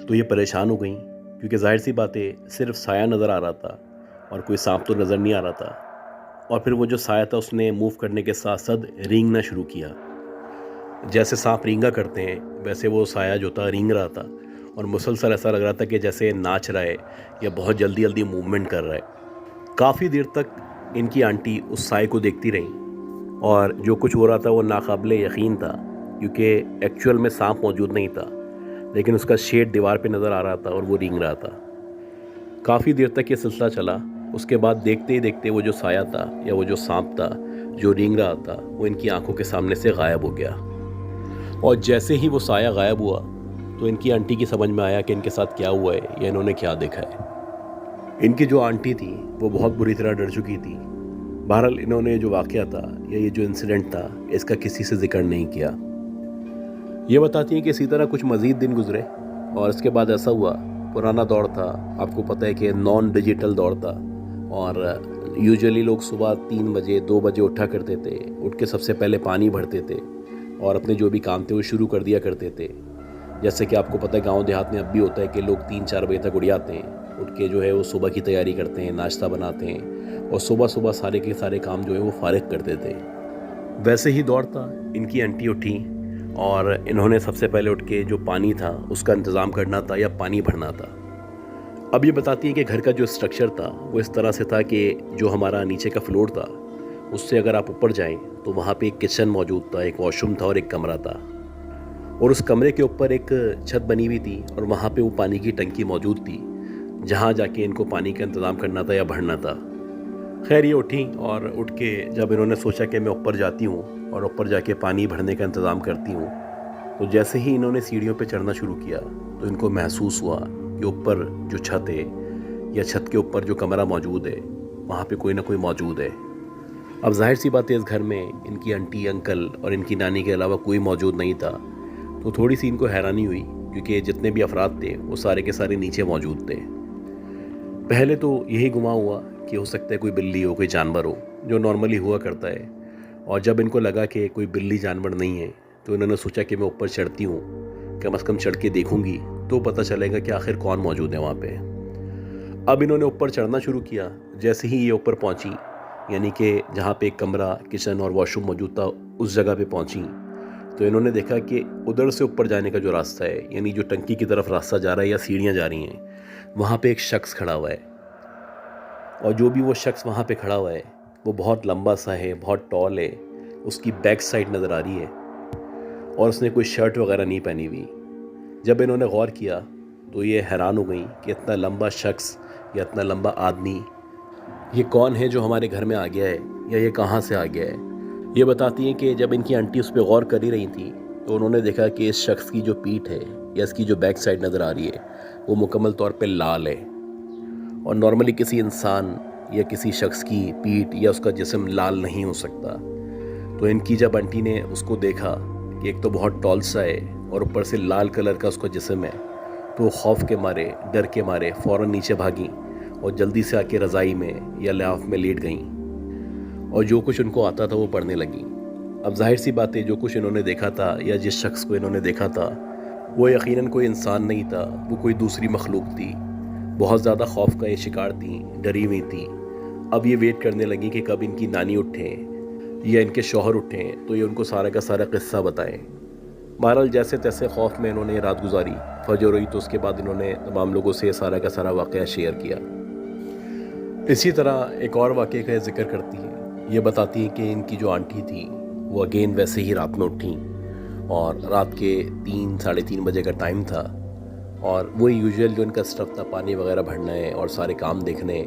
تو یہ پریشان ہو گئیں، کیونکہ ظاہر سی بات ہے صرف سایہ نظر آ رہا تھا اور کوئی سانپ تو نظر نہیں آ رہا تھا۔ اور پھر وہ جو سایہ تھا اس نے موو کرنے کے ساتھ ساتھ رینگنا شروع کیا۔ جیسے سانپ رینگا کرتے ہیں ویسے وہ سایہ جو تھا رینگ رہا تھا، اور مسلسل ایسا لگ رہا تھا کہ جیسے ناچ رہا ہے یا بہت جلدی جلدی موومنٹ کر رہا ہے۔ کافی دیر تک ان کی آنٹی اس سائے کو دیکھتی رہیں، اور جو کچھ ہو رہا تھا وہ ناقابل یقین تھا، کیونکہ ایکچوئل میں سانپ موجود نہیں تھا، لیکن اس کا شیڈ دیوار پہ نظر آ رہا تھا اور وہ رینگ رہا تھا۔ کافی دیر تک یہ سلسلہ چلا۔ اس کے بعد دیکھتے ہی دیکھتے وہ جو سایہ تھا یا وہ جو سانپ تھا جو رینگ رہا تھا وہ ان کی آنکھوں کے سامنے سے غائب ہو گیا۔ اور جیسے ہی وہ سایہ غائب ہوا تو ان کی آنٹی کی سمجھ میں آیا کہ ان کے ساتھ کیا ہوا ہے یا انہوں نے کیا دیکھا ہے۔ ان کی جو آنٹی تھی وہ بہت بری طرح ڈر چکی تھی۔ بہرحال انہوں نے جو واقعہ تھا یا یہ جو انسیڈنٹ تھا اس کا کسی سے ذکر نہیں کیا۔ یہ بتاتی ہیں کہ اسی طرح کچھ مزید دن گزرے، اور اس کے بعد ایسا ہوا، پرانا دور تھا، آپ کو پتہ ہے کہ نان ڈیجیٹل دور تھا، اور یوزلی لوگ صبح 3 بجے 2 بجے اٹھا کرتے تھے، اٹھ کے سب سے پہلے پانی بھرتے تھے اور اپنے جو بھی کام تھے وہ شروع کر دیا کرتے تھے۔ جیسے کہ آپ کو پتہ ہے گاؤں دیہات میں اب بھی ہوتا ہے کہ لوگ 3-4 بجے تک اٹھ جاتے ہیں، اٹھ کے جو ہے وہ صبح کی تیاری کرتے ہیں، ناشتہ بناتے ہیں، اور صبح صبح سارے کے سارے کام جو ہے وہ فارغ کرتے تھے۔ ویسے ہی دور تھا، ان کی آنٹی اٹھی اور انہوں نے سب سے پہلے اٹھ کے جو پانی تھا اس کا انتظام کرنا تھا یا پانی بھرنا تھا۔ اب یہ بتاتی ہیں کہ گھر کا جو اسٹرکچر تھا وہ اس طرح سے تھا کہ جو ہمارا نیچے کا فلور تھا اس سے اگر آپ اوپر جائیں تو وہاں پہ ایک کچن موجود تھا، ایک واش روم تھا اور ایک کمرہ تھا، اور اس کمرے کے اوپر ایک چھت بنی ہوئی تھی، اور وہاں پہ وہ پانی کی ٹنکی موجود تھی جہاں جا کے ان کو پانی کا انتظام کرنا تھا یا بھرنا تھا۔ خیر یہ اٹھیں، اور اٹھ کے جب انہوں نے سوچا کہ میں اوپر جاتی ہوں اور اوپر جا کے پانی بھرنے کا انتظام کرتی ہوں، تو جیسے ہی انہوں نے سیڑھیوں پہ چڑھنا شروع کیا تو ان کو محسوس ہوا کہ اوپر جو چھت ہے یا چھت کے اوپر جو کمرہ موجود ہے وہاں پہ کوئی نہ کوئی موجود ہے۔ اب ظاہر سی بات ہے اس گھر میں ان کی انٹی، انکل اور ان کی نانی کے علاوہ کوئی موجود نہیں تھا، تو تھوڑی سی ان کو حیرانی ہوئی، کیونکہ جتنے بھی افراد تھے وہ سارے کے سارے نیچے موجود تھے۔ پہلے تو یہی گمان ہوا کہ ہو سکتا ہے کوئی بلی ہو، کوئی جانور ہو، جو نارملی ہوا کرتا ہے، اور جب ان کو لگا کہ کوئی بلی جانور نہیں ہے تو انہوں نے سوچا کہ میں اوپر چڑھتی ہوں، کم از کم چڑھ کے دیکھوں گی تو پتہ چلے گا کہ آخر کون موجود ہے وہاں پہ۔ اب انہوں نے اوپر چڑھنا شروع کیا۔ جیسے ہی یہ اوپر پہنچی، یعنی کہ جہاں پہ ایک کمرہ، کچن اور واش روم موجود تھا اس جگہ پہ پہنچی، تو انہوں نے دیکھا کہ ادھر سے اوپر جانے کا جو راستہ ہے، یعنی جو ٹنکی کی طرف راستہ جا رہا ہے یا سیڑھیاں جا رہی ہیں، وہاں پہ ایک شخص کھڑا ہوا ہے، اور جو بھی وہ شخص وہاں پہ کھڑا ہوا ہے وہ بہت لمبا سا ہے، بہت ٹال ہے، اس کی بیک سائڈ نظر آ رہی ہے، اور اس نے کوئی شرٹ وغیرہ نہیں پہنی ہوئی۔ جب انہوں نے غور کیا تو یہ حیران ہو گئیں کہ اتنا لمبا شخص یا اتنا لمبا آدمی یہ کون ہے جو ہمارے گھر میں آ گیا ہے، یا یہ کہاں سے آ گیا ہے۔ یہ بتاتی ہیں کہ جب ان کی آنٹی اس پہ غور کر ہی رہی تھی تو انہوں نے دیکھا کہ اس شخص کی جو پیٹھ ہے یا اس کی جو بیک سائڈ نظر آ رہی ہے وہ مکمل طور پہ لال ہے، اور نارملی کسی انسان یا کسی شخص کی پیٹھ یا اس کا جسم لال نہیں ہو سکتا۔ تو ان کی جب آنٹی نے اس کو دیکھا کہ ایک تو بہت ٹال سا ہے اور اوپر سے لال کلر کا اس کا جسم ہے، تو وہ خوف کے مارے، ڈر کے مارے فوراً نیچے بھاگیں اور جلدی سے آ کے رضائی میں یا لحاف میں لیٹ گئیں، اور جو کچھ ان کو آتا تھا وہ پڑھنے لگیں۔ اب ظاہر سی بات ہے، جو کچھ انہوں نے دیکھا تھا یا جس شخص کو انہوں نے دیکھا تھا وہ یقیناً کوئی انسان نہیں تھا، وہ کوئی دوسری مخلوق تھی۔ بہت زیادہ خوف کا یہ شکار تھیں، ڈری ہوئی تھیں۔ اب یہ ویٹ کرنے لگیں کہ کب ان کی نانی اٹھیں یا ان کے شوہر اٹھیں تو یہ ان کو سارا کا سارا قصہ بتائیں۔ بہرحال جیسے تیسے خوف میں انہوں نے رات گزاری۔ فجر ہوئی تو اس کے بعد انہوں نے تمام لوگوں سے سارا کا سارا واقعہ شیئر کیا۔ اسی طرح ایک اور واقعے کا ذکر کرتی ہیں، یہ بتاتی ہیں کہ ان کی جو آنٹی تھی وہ اگین ویسے ہی رات میں اٹھیں، اور رات کے 3-3:30 بجے کا ٹائم تھا، اور وہی یوزول جو ان کا اسٹف تھا، پانی وغیرہ بھرنا ہے اور سارے کام دیکھنے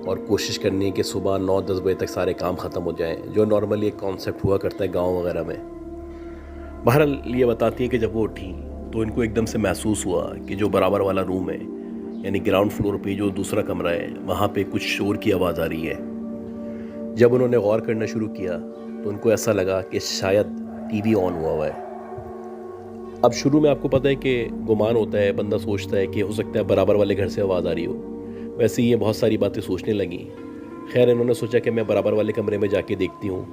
اور کوشش کرنی ہے کہ صبح 9-10 بجے تک سارے کام ختم ہو جائیں، جو نارملی ایک کانسیپٹ ہوا کرتا ہے گاؤں وغیرہ میں۔ بہرحال یہ بتاتی ہیں کہ جب وہ اٹھیں تو ان کو ایک دم سے محسوس ہوا کہ جو برابر والا روم ہے، یعنی گراؤنڈ فلور پہ جو دوسرا کمرہ ہے، وہاں پہ کچھ شور کی آواز آ رہی ہے۔ جب انہوں نے غور کرنا شروع کیا تو ان کو ایسا لگا کہ شاید ٹی وی آن ہوا ہے۔ اب شروع میں آپ کو پتہ ہے کہ گمان ہوتا ہے، بندہ سوچتا ہے کہ ہو سکتا ہے برابر والے گھر سے آواز آ رہی ہو، ویسے ہی یہ بہت ساری باتیں سوچنے لگیں۔ خیر انہوں نے سوچا کہ میں برابر والے کمرے میں جا کے دیکھتی ہوں،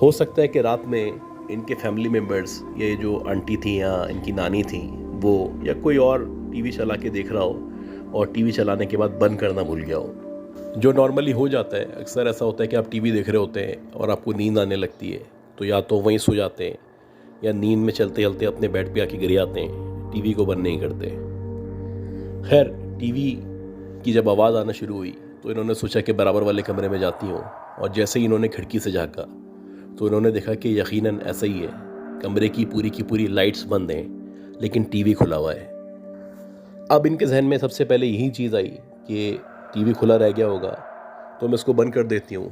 ہو سکتا ہے کہ رات میں ان کے فیملی ممبرز، یہ جو آنٹی تھیں یا ان کی نانی تھیں، وہ یا کوئی اور ٹی وی چلا کے دیکھ رہا ہو اور ٹی وی چلانے کے بعد بند کرنا بھول گیا ہو، جو نارملی ہو جاتا ہے۔ اکثر ایسا ہوتا ہے کہ آپ ٹی وی دیکھ رہے ہوتے ہیں اور آپ کو نیند آنے لگتی ہے، تو یا تو وہیں سو جاتے ہیں یا نیند میں چلتے چلتے اپنے بیڈ پہ آ کے گر جاتے ہیں، ٹی وی کو بند نہیں کرتے۔ خیر ٹی وی کی جب آواز آنا شروع ہوئی تو انہوں نے سوچا کہ برابر والے کمرے میں جاتی ہوں، اور جیسے ہی انہوں نے کھڑکی سے جھانکا تو انہوں نے دیکھا کہ یقیناً ایسا ہی ہے، کمرے کی پوری لائٹس بند ہیں لیکن ٹی وی کھلا ہوا ہے۔ اب ان کے ذہن میں سب سے پہلے یہی چیز آئی کہ ٹی وی کھلا رہ گیا ہوگا تو میں اس کو بند کر دیتی ہوں،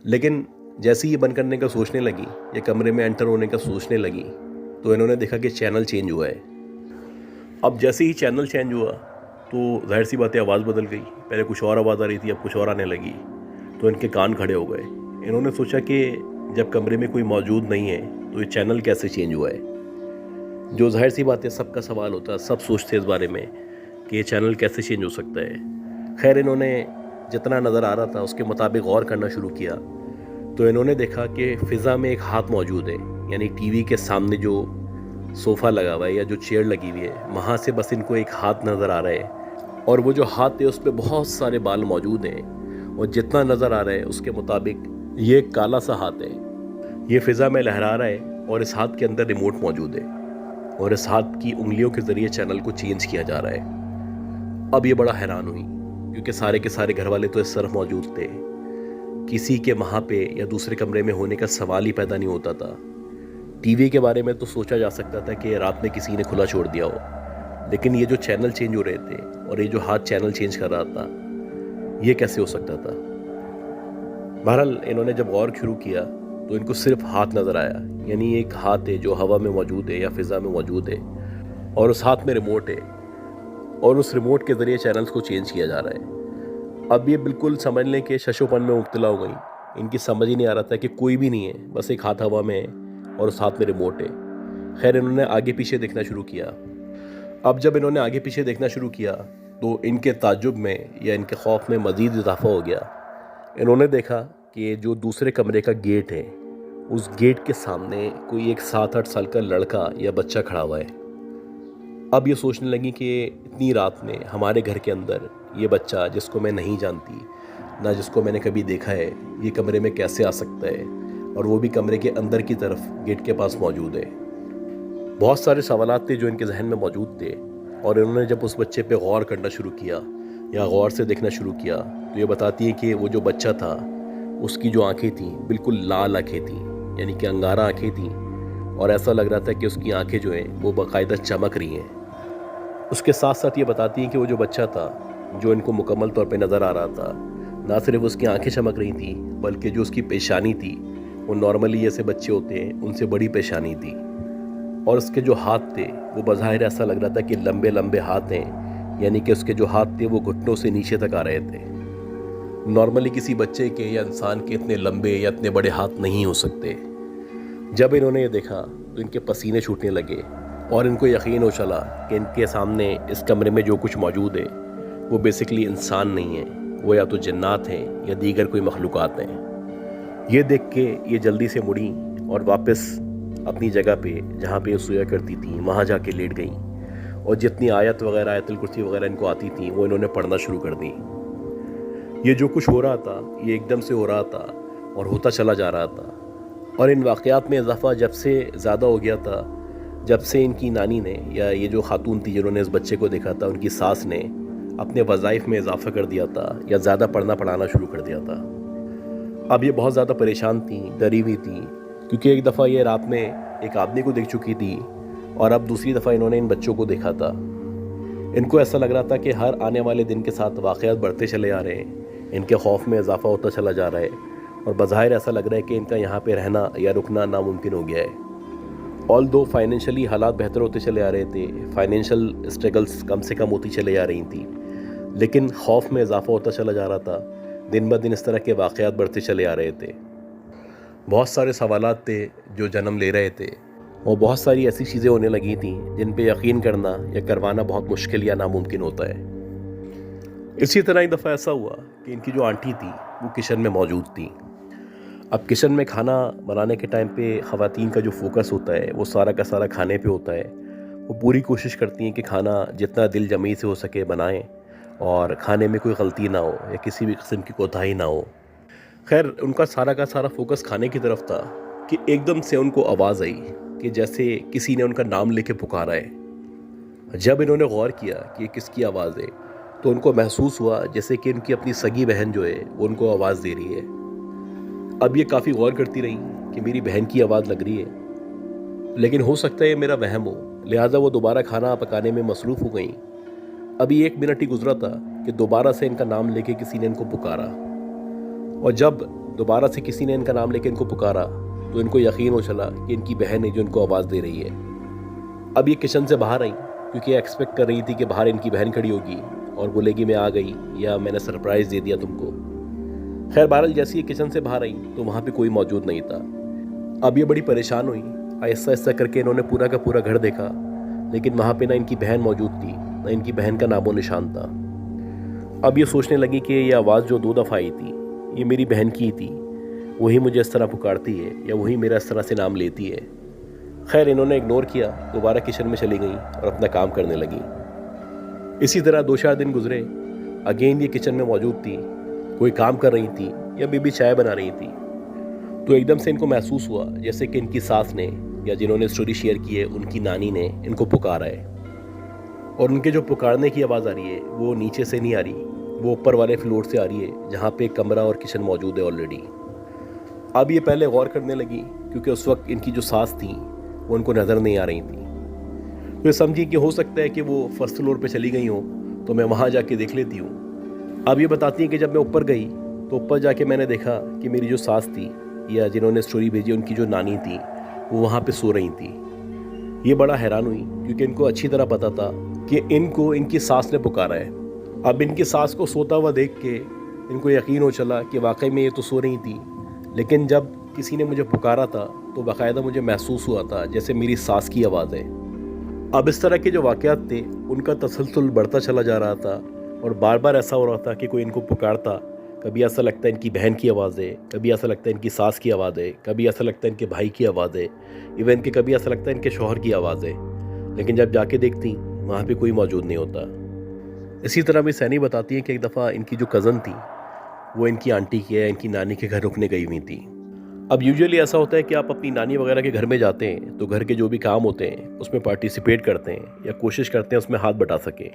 لیکن جیسے ہی یہ بند کرنے کا سوچنے لگی یا کمرے میں انٹر ہونے کا سوچنے لگی تو انہوں نے دیکھا کہ چینل چینج ہوا ہے۔ اب جیسے ہی چینل چینج ہوا تو ظاہر سی بات ہے آواز بدل گئی، پہلے کچھ اور آواز آ رہی تھی، اب کچھ اور آنے لگی، تو ان کے کان کھڑے ہو گئے۔ انہوں نے سوچا کہ جب کمرے میں کوئی موجود نہیں ہے تو یہ چینل کیسے چینج ہوا ہے، جو ظاہر سی بات ہے سب کا سوال ہوتا ہے، سب سوچتے ہیں اس بارے میں کہ یہ چینل کیسے چینج ہو سکتا ہے۔ خیر انہوں نے جتنا نظر آ رہا تھا اس کے مطابق غور کرنا شروع کیا تو انہوں نے دیکھا کہ فضا میں ایک ہاتھ موجود ہے، یعنی ٹی وی کے سامنے جو صوفہ لگا ہوا ہے یا جو چیئر لگی ہوئی ہے، وہاں سے بس ان کو ایک ہاتھ نظر آ رہا ہے، اور وہ جو ہاتھ ہے اس پہ بہت سارے بال موجود ہیں، اور جتنا نظر آ رہا ہے اس کے مطابق یہ ایک کالا سا ہاتھ ہے، یہ فضا میں لہرا رہا ہے، اور اس ہاتھ کے اندر ریموٹ موجود ہے، اور اس ہاتھ کی انگلیوں کے ذریعے چینل کو چینج کیا جا رہا ہے۔ اب یہ بڑا حیران ہوئی کیونکہ سارے کے سارے گھر والے تو اس طرف موجود تھے، کسی کے وہاں پہ یا دوسرے کمرے میں ہونے کا سوال ہی پیدا نہیں ہوتا تھا۔ ٹی وی کے بارے میں تو سوچا جا سکتا تھا کہ رات میں کسی نے کھلا چھوڑ دیا ہو، لیکن یہ جو چینل چینج ہو رہے تھے اور یہ جو ہاتھ چینل چینج کر رہا تھا، یہ کیسے ہو سکتا تھا؟ بہرحال انہوں نے جب غور شروع کیا تو ان کو صرف ہاتھ نظر آیا، یعنی ایک ہاتھ ہے جو ہوا میں موجود ہے یا فضا میں موجود ہے، اور اس ہاتھ میں ریموٹ ہے، اور اس ریموٹ کے ذریعے چینلز کو چینج کیا جا رہا ہے۔ اب یہ بالکل سمجھ لیں کہ شش و پن میں مبتلا ہو گئیں، ان کی سمجھ ہی نہیں آ رہا تھا کہ کوئی بھی نہیں ہے، بس ایک ہاتھ ہوا میں ہے اور اس ہاتھ میں ریموٹ ہے۔ خیر انہوں نے آگے پیچھے دیکھنا شروع کیا۔ اب جب انہوں نے آگے پیچھے دیکھنا شروع کیا تو ان کے تعجب میں یا ان کے خوف میں مزید اضافہ ہو گیا۔ انہوں نے دیکھا کہ جو دوسرے کمرے کا گیٹ ہے، اس گیٹ کے سامنے کوئی ایک 7-8 سال کا لڑکا یا بچہ کھڑا ہوا ہے۔ اب یہ سوچنے لگی کہ اتنی رات میں ہمارے گھر کے اندر یہ بچہ جس کو میں نہیں جانتی، نہ جس کو میں نے کبھی دیکھا ہے، یہ کمرے میں کیسے آ سکتا ہے، اور وہ بھی کمرے کے اندر کی طرف گیٹ کے پاس موجود ہے۔ بہت سارے سوالات تھے جو ان کے ذہن میں موجود تھے، اور انہوں نے جب اس بچے پہ غور کرنا شروع کیا یا غور سے دیکھنا شروع کیا تو یہ بتاتی ہے کہ وہ جو بچہ تھا اس کی جو آنکھیں تھیں بالکل لال آنکھیں تھیں، یعنی کہ انگارہ آنکھیں تھیں، اور ایسا لگ رہا تھا کہ اس کی آنکھیں جو ہیں وہ باقاعدہ چمک رہی ہیں۔ اس کے ساتھ ساتھ یہ بتاتی ہیں کہ وہ جو بچہ تھا جو ان کو مکمل طور پہ نظر آ رہا تھا، نہ صرف اس کی آنکھیں چمک رہی تھیں بلکہ جو اس کی پیشانی تھی وہ نارملی جیسے بچے ہوتے ہیں ان سے بڑی پیشانی تھی، اور اس کے جو ہاتھ تھے وہ بظاہر ایسا لگ رہا تھا کہ لمبے لمبے ہاتھ ہیں، یعنی کہ اس کے جو ہاتھ تھے وہ گھٹنوں سے نیچے تک آ رہے تھے۔ نارملی کسی بچے کے یا انسان کے اتنے لمبے یا اتنے بڑے ہاتھ نہیں ہو سکتے۔ جب انہوں نے یہ دیکھا تو ان کے پسینے چھوٹنے لگے اور ان کو یقین ہو چلا کہ ان کے سامنے اس کمرے میں جو کچھ موجود ہے وہ بیسکلی انسان نہیں ہے، وہ یا تو جنات ہیں یا دیگر کوئی مخلوقات ہیں۔ یہ دیکھ کے یہ جلدی سے مڑیں اور واپس اپنی جگہ پہ جہاں پہ یہ سویا کرتی تھیں وہاں جا کے لیٹ گئیں، اور جتنی آیت وغیرہ آیت الکرسی وغیرہ ان کو آتی تھیں وہ انہوں نے پڑھنا شروع کر دیں۔ یہ جو کچھ ہو رہا تھا یہ ایک دم سے ہو رہا تھا اور ہوتا چلا جا رہا تھا، اور ان واقعات میں اضافہ جب سے زیادہ ہو گیا تھا جب سے ان کی نانی نے یا یہ جو خاتون تھی جنہوں نے اس بچے کو دیکھا تھا ان کی ساس نے اپنے وظائف میں اضافہ کر دیا تھا یا زیادہ پڑھنا پڑھانا شروع کر دیا تھا۔ اب یہ بہت زیادہ پریشان تھیں، ڈری ہوئی تھیں، کیونکہ ایک دفعہ یہ رات میں ایک آدمی کو دیکھ چکی تھی اور اب دوسری دفعہ انہوں نے ان بچوں کو دیکھا تھا۔ ان کو ایسا لگ رہا تھا کہ ہر آنے والے دن کے ساتھ واقعات بڑھتے چلے آ رہے ہیں، ان کے خوف میں اضافہ ہوتا چلا جا رہا ہے، اور بظاہر ایسا لگ رہا ہے کہ ان کا یہاں پہ رہنا یا رکنا ناممکن ہو گیا ہے۔ آلدو فائنینشلی حالات بہتر ہوتے چلے آ رہے تھے، فائنینشل اسٹرگلز کم سے کم ہوتی چلے جا رہی تھیں، لیکن خوف میں اضافہ ہوتا چلا جا رہا تھا، دن بہ دن اس طرح کے واقعات بڑھتے چلے آ رہے تھے۔ بہت سارے سوالات تھے جو جنم لے رہے تھے، اور بہت ساری ایسی چیزیں ہونے لگی تھیں جن پہ یقین کرنا یا کروانا بہت مشکل یا ناممکن ہوتا ہے۔ اسی طرح ایک دفعہ ایسا ہوا کہ ان کی جو آنٹی تھی وہ کچن میں موجود تھی۔ اب کچن میں کھانا بنانے کے ٹائم پہ خواتین کا جو فوکس ہوتا ہے وہ سارا کا سارا کھانے پہ ہوتا ہے۔ وہ پوری کوشش کرتی ہیں کہ کھانا جتنا دل جمی سے ہو سکے بنائیں اور کھانے میں کوئی غلطی نہ ہو یا کسی بھی قسم کی کوتاہی نہ ہو۔ خیر ان کا سارا فوکس کھانے کی طرف تھا کہ ایک دم سے ان کو آواز آئی کہ جیسے کسی نے ان کا نام لے کے پکارا ہے۔ جب انہوں نے غور کیا کہ یہ کس کی آواز ہے تو ان کو محسوس ہوا جیسے کہ ان کی اپنی سگی بہن جو ہے وہ ان کو آواز دے رہی ہے۔ اب یہ کافی غور کرتی رہی کہ میری بہن کی آواز لگ رہی ہے، لیکن ہو سکتا ہے یہ میرا وہم ہو، لہٰذا وہ دوبارہ کھانا پکانے میں مصروف ہو گئیں۔ ابھی 1 منٹ ہی گزرا تھا کہ دوبارہ سے ان کا نام لے کے کسی نے ان کو پکارا، اور جب دوبارہ سے کسی نے ان کا نام لے کے ان کو پکارا تو ان کو یقین ہو چلا کہ ان کی بہن ہے جو ان کو آواز دے رہی ہے۔ اب یہ کچن سے باہر آئیں کیونکہ یہ ایکسپیکٹ کر رہی تھی کہ باہر ان کی بہن کھڑی ہوگی اور بولے گی میں آ گئی یا میں نے سرپرائز دے دیا تم کو۔ خیر بہرحال جیسے یہ کچن سے باہر آئیں تو وہاں پہ کوئی موجود نہیں تھا۔ اب یہ بڑی پریشان ہوئی، آہستہ آہستہ کر کے انہوں نے پورا کا پورا گھر دیکھا، لیکن وہاں پہ نہ ان کی بہن موجود تھی نہ ان کی بہن کا نام و نشان تھا۔ اب یہ سوچنے لگی کہ یہ آواز جو 2 دفعہ آئی تھی یہ میری بہن کی تھی، وہی مجھے اس طرح پکارتی ہے یا وہی میرا اس طرح سے نام لیتی ہے۔ خیر انہوں نے اگنور کیا، دوبارہ کچن میں چلی گئیں اور اپنا کام کرنے لگیں۔ اسی طرح 2-4 دن گزرے، اگین یہ کچن میں موجود تھی، کوئی کام کر رہی تھی یا بی چائے بنا رہی تھی، تو ایک دم سے ان کو محسوس ہوا جیسے کہ ان کی ساس نے یا جنہوں نے سٹوری شیئر کی ہے ان کی نانی نے ان کو پکارا ہے، اور ان کے جو پکارنے کی آواز آ رہی ہے وہ نیچے سے نہیں آ رہی، وہ اوپر والے فلور سے آ رہی ہے جہاں پہ کمرہ اور کچن موجود ہے آلریڈی۔ اب یہ پہلے غور کرنے لگی کیونکہ اس وقت ان کی جو ساس تھیں وہ ان کو نظر نہیں آ رہی تھیں، تو یہ سمجھی کہ ہو سکتا ہے کہ وہ فرسٹ فلور پہ چلی گئی ہوں تو میں وہاں جا کے دیکھ لیتی ہوں۔ اب یہ بتاتی ہیں کہ جب میں اوپر گئی تو اوپر جا کے میں نے دیکھا کہ میری جو ساس تھی یا جنہوں نے سٹوری بھیجی ان کی جو نانی تھی وہ وہاں پہ سو رہی تھی۔ یہ بڑا حیران ہوئی کیونکہ ان کو اچھی طرح پتہ تھا کہ ان کو ان کی ساس نے پکارا ہے۔ اب ان کی ساس کو سوتا ہوا دیکھ کے ان کو یقین ہو چلا کہ واقعی میں یہ تو سو رہی تھی، لیکن جب کسی نے مجھے پکارا تھا تو باقاعدہ مجھے محسوس ہوا تھا جیسے میری ساس کی آواز ہے۔ اب اس طرح کے جو واقعات تھے ان کا تسلسل بڑھتا چلا جا رہا تھا، اور بار بار ایسا ہو رہا تھا کہ کوئی ان کو پکارتا، کبھی ایسا لگتا ہے ان کی بہن کی آواز ہے، کبھی ایسا لگتا ہے ان کی ساس کی آواز ہے، کبھی ایسا لگتا ہے ان کے بھائی کی آواز ہے، ایون کہ کبھی ایسا لگتا ہے ان کے شوہر کی آواز ہے، لیکن جب جا کے دیکھتی وہاں پہ کوئی موجود نہیں ہوتا۔ اسی طرح بھی سینی بتاتی ہے کہ ایک دفعہ ان کی جو کزن تھی وہ ان کی آنٹی کے یا ان کی نانی کے گھر رکنے گئی ہوئی تھی۔ اب یوزلی ایسا ہوتا ہے کہ آپ اپنی نانی وغیرہ کے گھر میں جاتے ہیں تو گھر کے جو بھی کام ہوتے ہیں اس میں پارٹیسپیٹ کرتے ہیں یا کوشش کرتے ہیں اس میں ہاتھ بٹا سکیں۔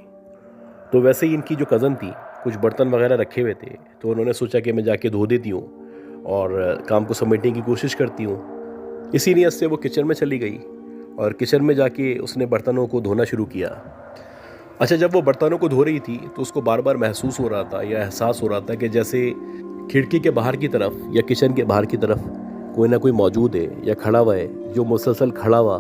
تو ویسے ہی ان کی جو کزن تھی کچھ برتن وغیرہ رکھے ہوئے تھے تو انہوں نے سوچا کہ میں جا کے دھو دیتی ہوں اور کام کو سمیٹنے کی کوشش کرتی ہوں۔ اسی نیت سے وہ کچن میں چلی گئی اور کچن میں جا کے اس نے برتنوں کو دھونا شروع کیا۔ اچھا جب وہ برتنوں کو دھو رہی تھی تو اس کو بار بار محسوس ہو رہا تھا یا احساس ہو رہا تھا کہ جیسے کھڑکی کے باہر کی طرف یا کچن کے باہر کی طرف کوئی نہ کوئی موجود ہے یا کھڑا ہوا ہے جو مسلسل کھڑا ہوا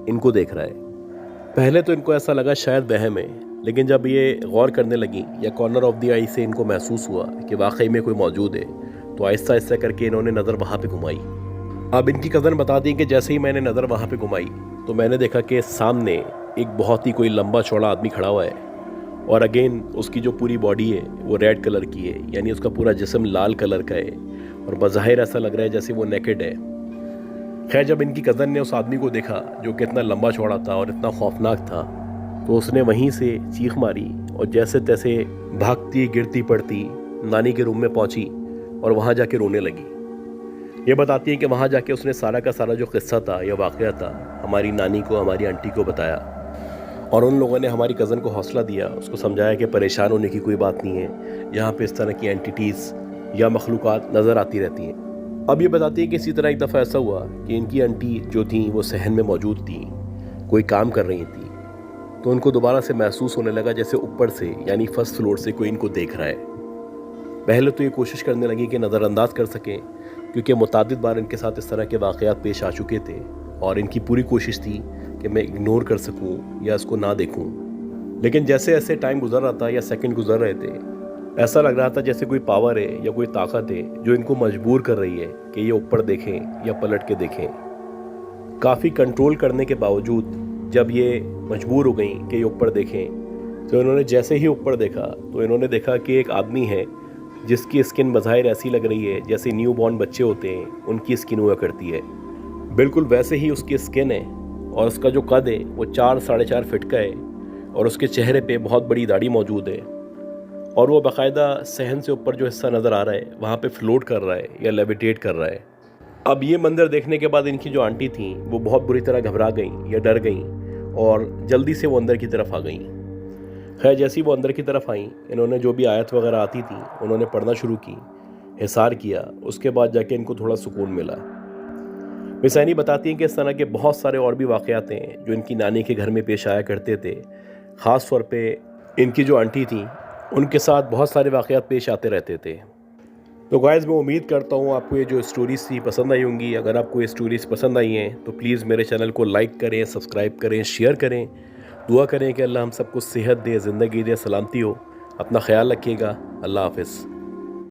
ان کو دیکھ رہا ہے۔ پہلے تو ان کو ایسا لگا شاید وہم ہے، لیکن جب یہ غور کرنے لگیں یا کارنر آف دی آئی سے ان کو محسوس ہوا کہ واقعی میں کوئی موجود ہے تو آہستہ آہستہ کر کے انہوں نے نظر وہاں پہ گھمائی۔ اب ان کی کزن بتاتی ہیں کہ جیسے ہی میں نے نظر وہاں پہ گھمائی تو میں نے دیکھا کہ سامنے ایک بہت ہی کوئی لمبا چوڑا آدمی کھڑا ہوا ہے، اور اگین اس کی جو پوری باڈی ہے وہ ریڈ کلر کی ہے، یعنی اس کا پورا جسم لال کلر کا ہے اور بظاہر ایسا لگ رہا ہے جیسے وہ نیکڈ ہے۔ خیر جب ان کی کزن نے اس آدمی کو دیکھا جو کہ اتنا لمبا چوڑا تھا اور اتنا خوفناک تھا تو اس نے وہیں سے چیخ ماری اور جیسے تیسے بھاگتی گرتی پڑتی نانی کے روم میں پہنچی اور وہاں جا کے رونے لگی۔ یہ بتاتی ہے کہ وہاں جا کے اس نے سارا کا سارا جو قصہ تھا یا واقعہ تھا ہماری نانی کو، ہماری آنٹی کو بتایا، اور ان لوگوں نے ہماری کزن کو حوصلہ دیا، اس کو سمجھایا کہ پریشان ہونے کی کوئی بات نہیں ہے، یہاں پہ اس طرح کی اینٹیٹیز یا مخلوقات نظر آتی رہتی ہیں۔ اب یہ بتاتی ہے کہ اسی طرح ایک دفعہ ایسا ہوا کہ ان کی آنٹی جو تھیں وہ صحن میں موجود تھیں، کوئی کام کر رہی تھیں، تو ان کو دوبارہ سے محسوس ہونے لگا جیسے اوپر سے یعنی فرسٹ فلور سے کوئی ان کو دیکھ رہا ہے۔ پہلے تو یہ کوشش کرنے لگی کہ نظر انداز کر سکیں، کیونکہ متعدد بار ان کے ساتھ اس طرح کے واقعات پیش آ چکے تھے، اور ان کی پوری کوشش تھی کہ میں اگنور کر سکوں یا اس کو نہ دیکھوں۔ لیکن جیسے ایسے ٹائم گزر رہا تھا یا سیکنڈ گزر رہے تھے، ایسا لگ رہا تھا جیسے کوئی پاور ہے یا کوئی طاقت ہے جو ان کو مجبور کر رہی ہے کہ یہ اوپر دیکھیں یا پلٹ کے دیکھیں۔ کافی کنٹرول کرنے کے باوجود جب یہ مجبور ہو گئیں کہ یہ اوپر دیکھیں تو انہوں نے جیسے ہی اوپر دیکھا تو انہوں نے دیکھا کہ ایک آدمی ہے جس کی اسکن بظاہر ایسی لگ رہی ہے جیسے نیو بورن بچے ہوتے ہیں ان کی اسکن ہوا کرتی ہے، بالکل ویسے ہی اس کی اسکن ہے، اور اس کا جو قد ہے وہ 4-4.5 فٹ کا ہے، اور اس کے چہرے پہ بہت بڑی داڑھی موجود ہے، اور وہ باقاعدہ صحن سے اوپر جو حصہ نظر آ رہا ہے وہاں پہ فلوٹ کر رہا ہے یا لیویٹیٹ کر رہا ہے۔ اب یہ منظر دیکھنے کے بعد ان کی جو آنٹی تھیں وہ بہت بری طرح گھبرا گئیں یا ڈر گئیں، اور جلدی سے وہ اندر کی طرف آ گئیں۔ خیر جیسی وہ اندر کی طرف آئیں، انہوں نے جو بھی آیت وغیرہ آتی تھی انہوں نے پڑھنا شروع کی، حصار کیا، اس کے بعد جا کے ان کو تھوڑا سکون ملا۔ حسینی بتاتی ہیں کہ اس طرح کے بہت سارے اور بھی واقعات ہیں جو ان کی نانی کے گھر میں پیش آیا کرتے تھے، خاص طور پہ ان کی جو آنٹی تھیں ان کے ساتھ بہت سارے واقعات پیش آتے رہتے تھے۔ تو گائز میں امید کرتا ہوں آپ کو یہ جو اسٹوریز تھی پسند آئی ہوں گی۔ اگر آپ کو یہ اسٹوریز پسند آئی ہیں تو پلیز میرے چینل کو لائک کریں، سبسکرائب کریں، شیئر کریں، دعا کریں کہ اللہ ہم سب کو صحت دے، زندگی دے، سلامتی ہو۔ اپنا خیال رکھیے گا۔ اللہ حافظ۔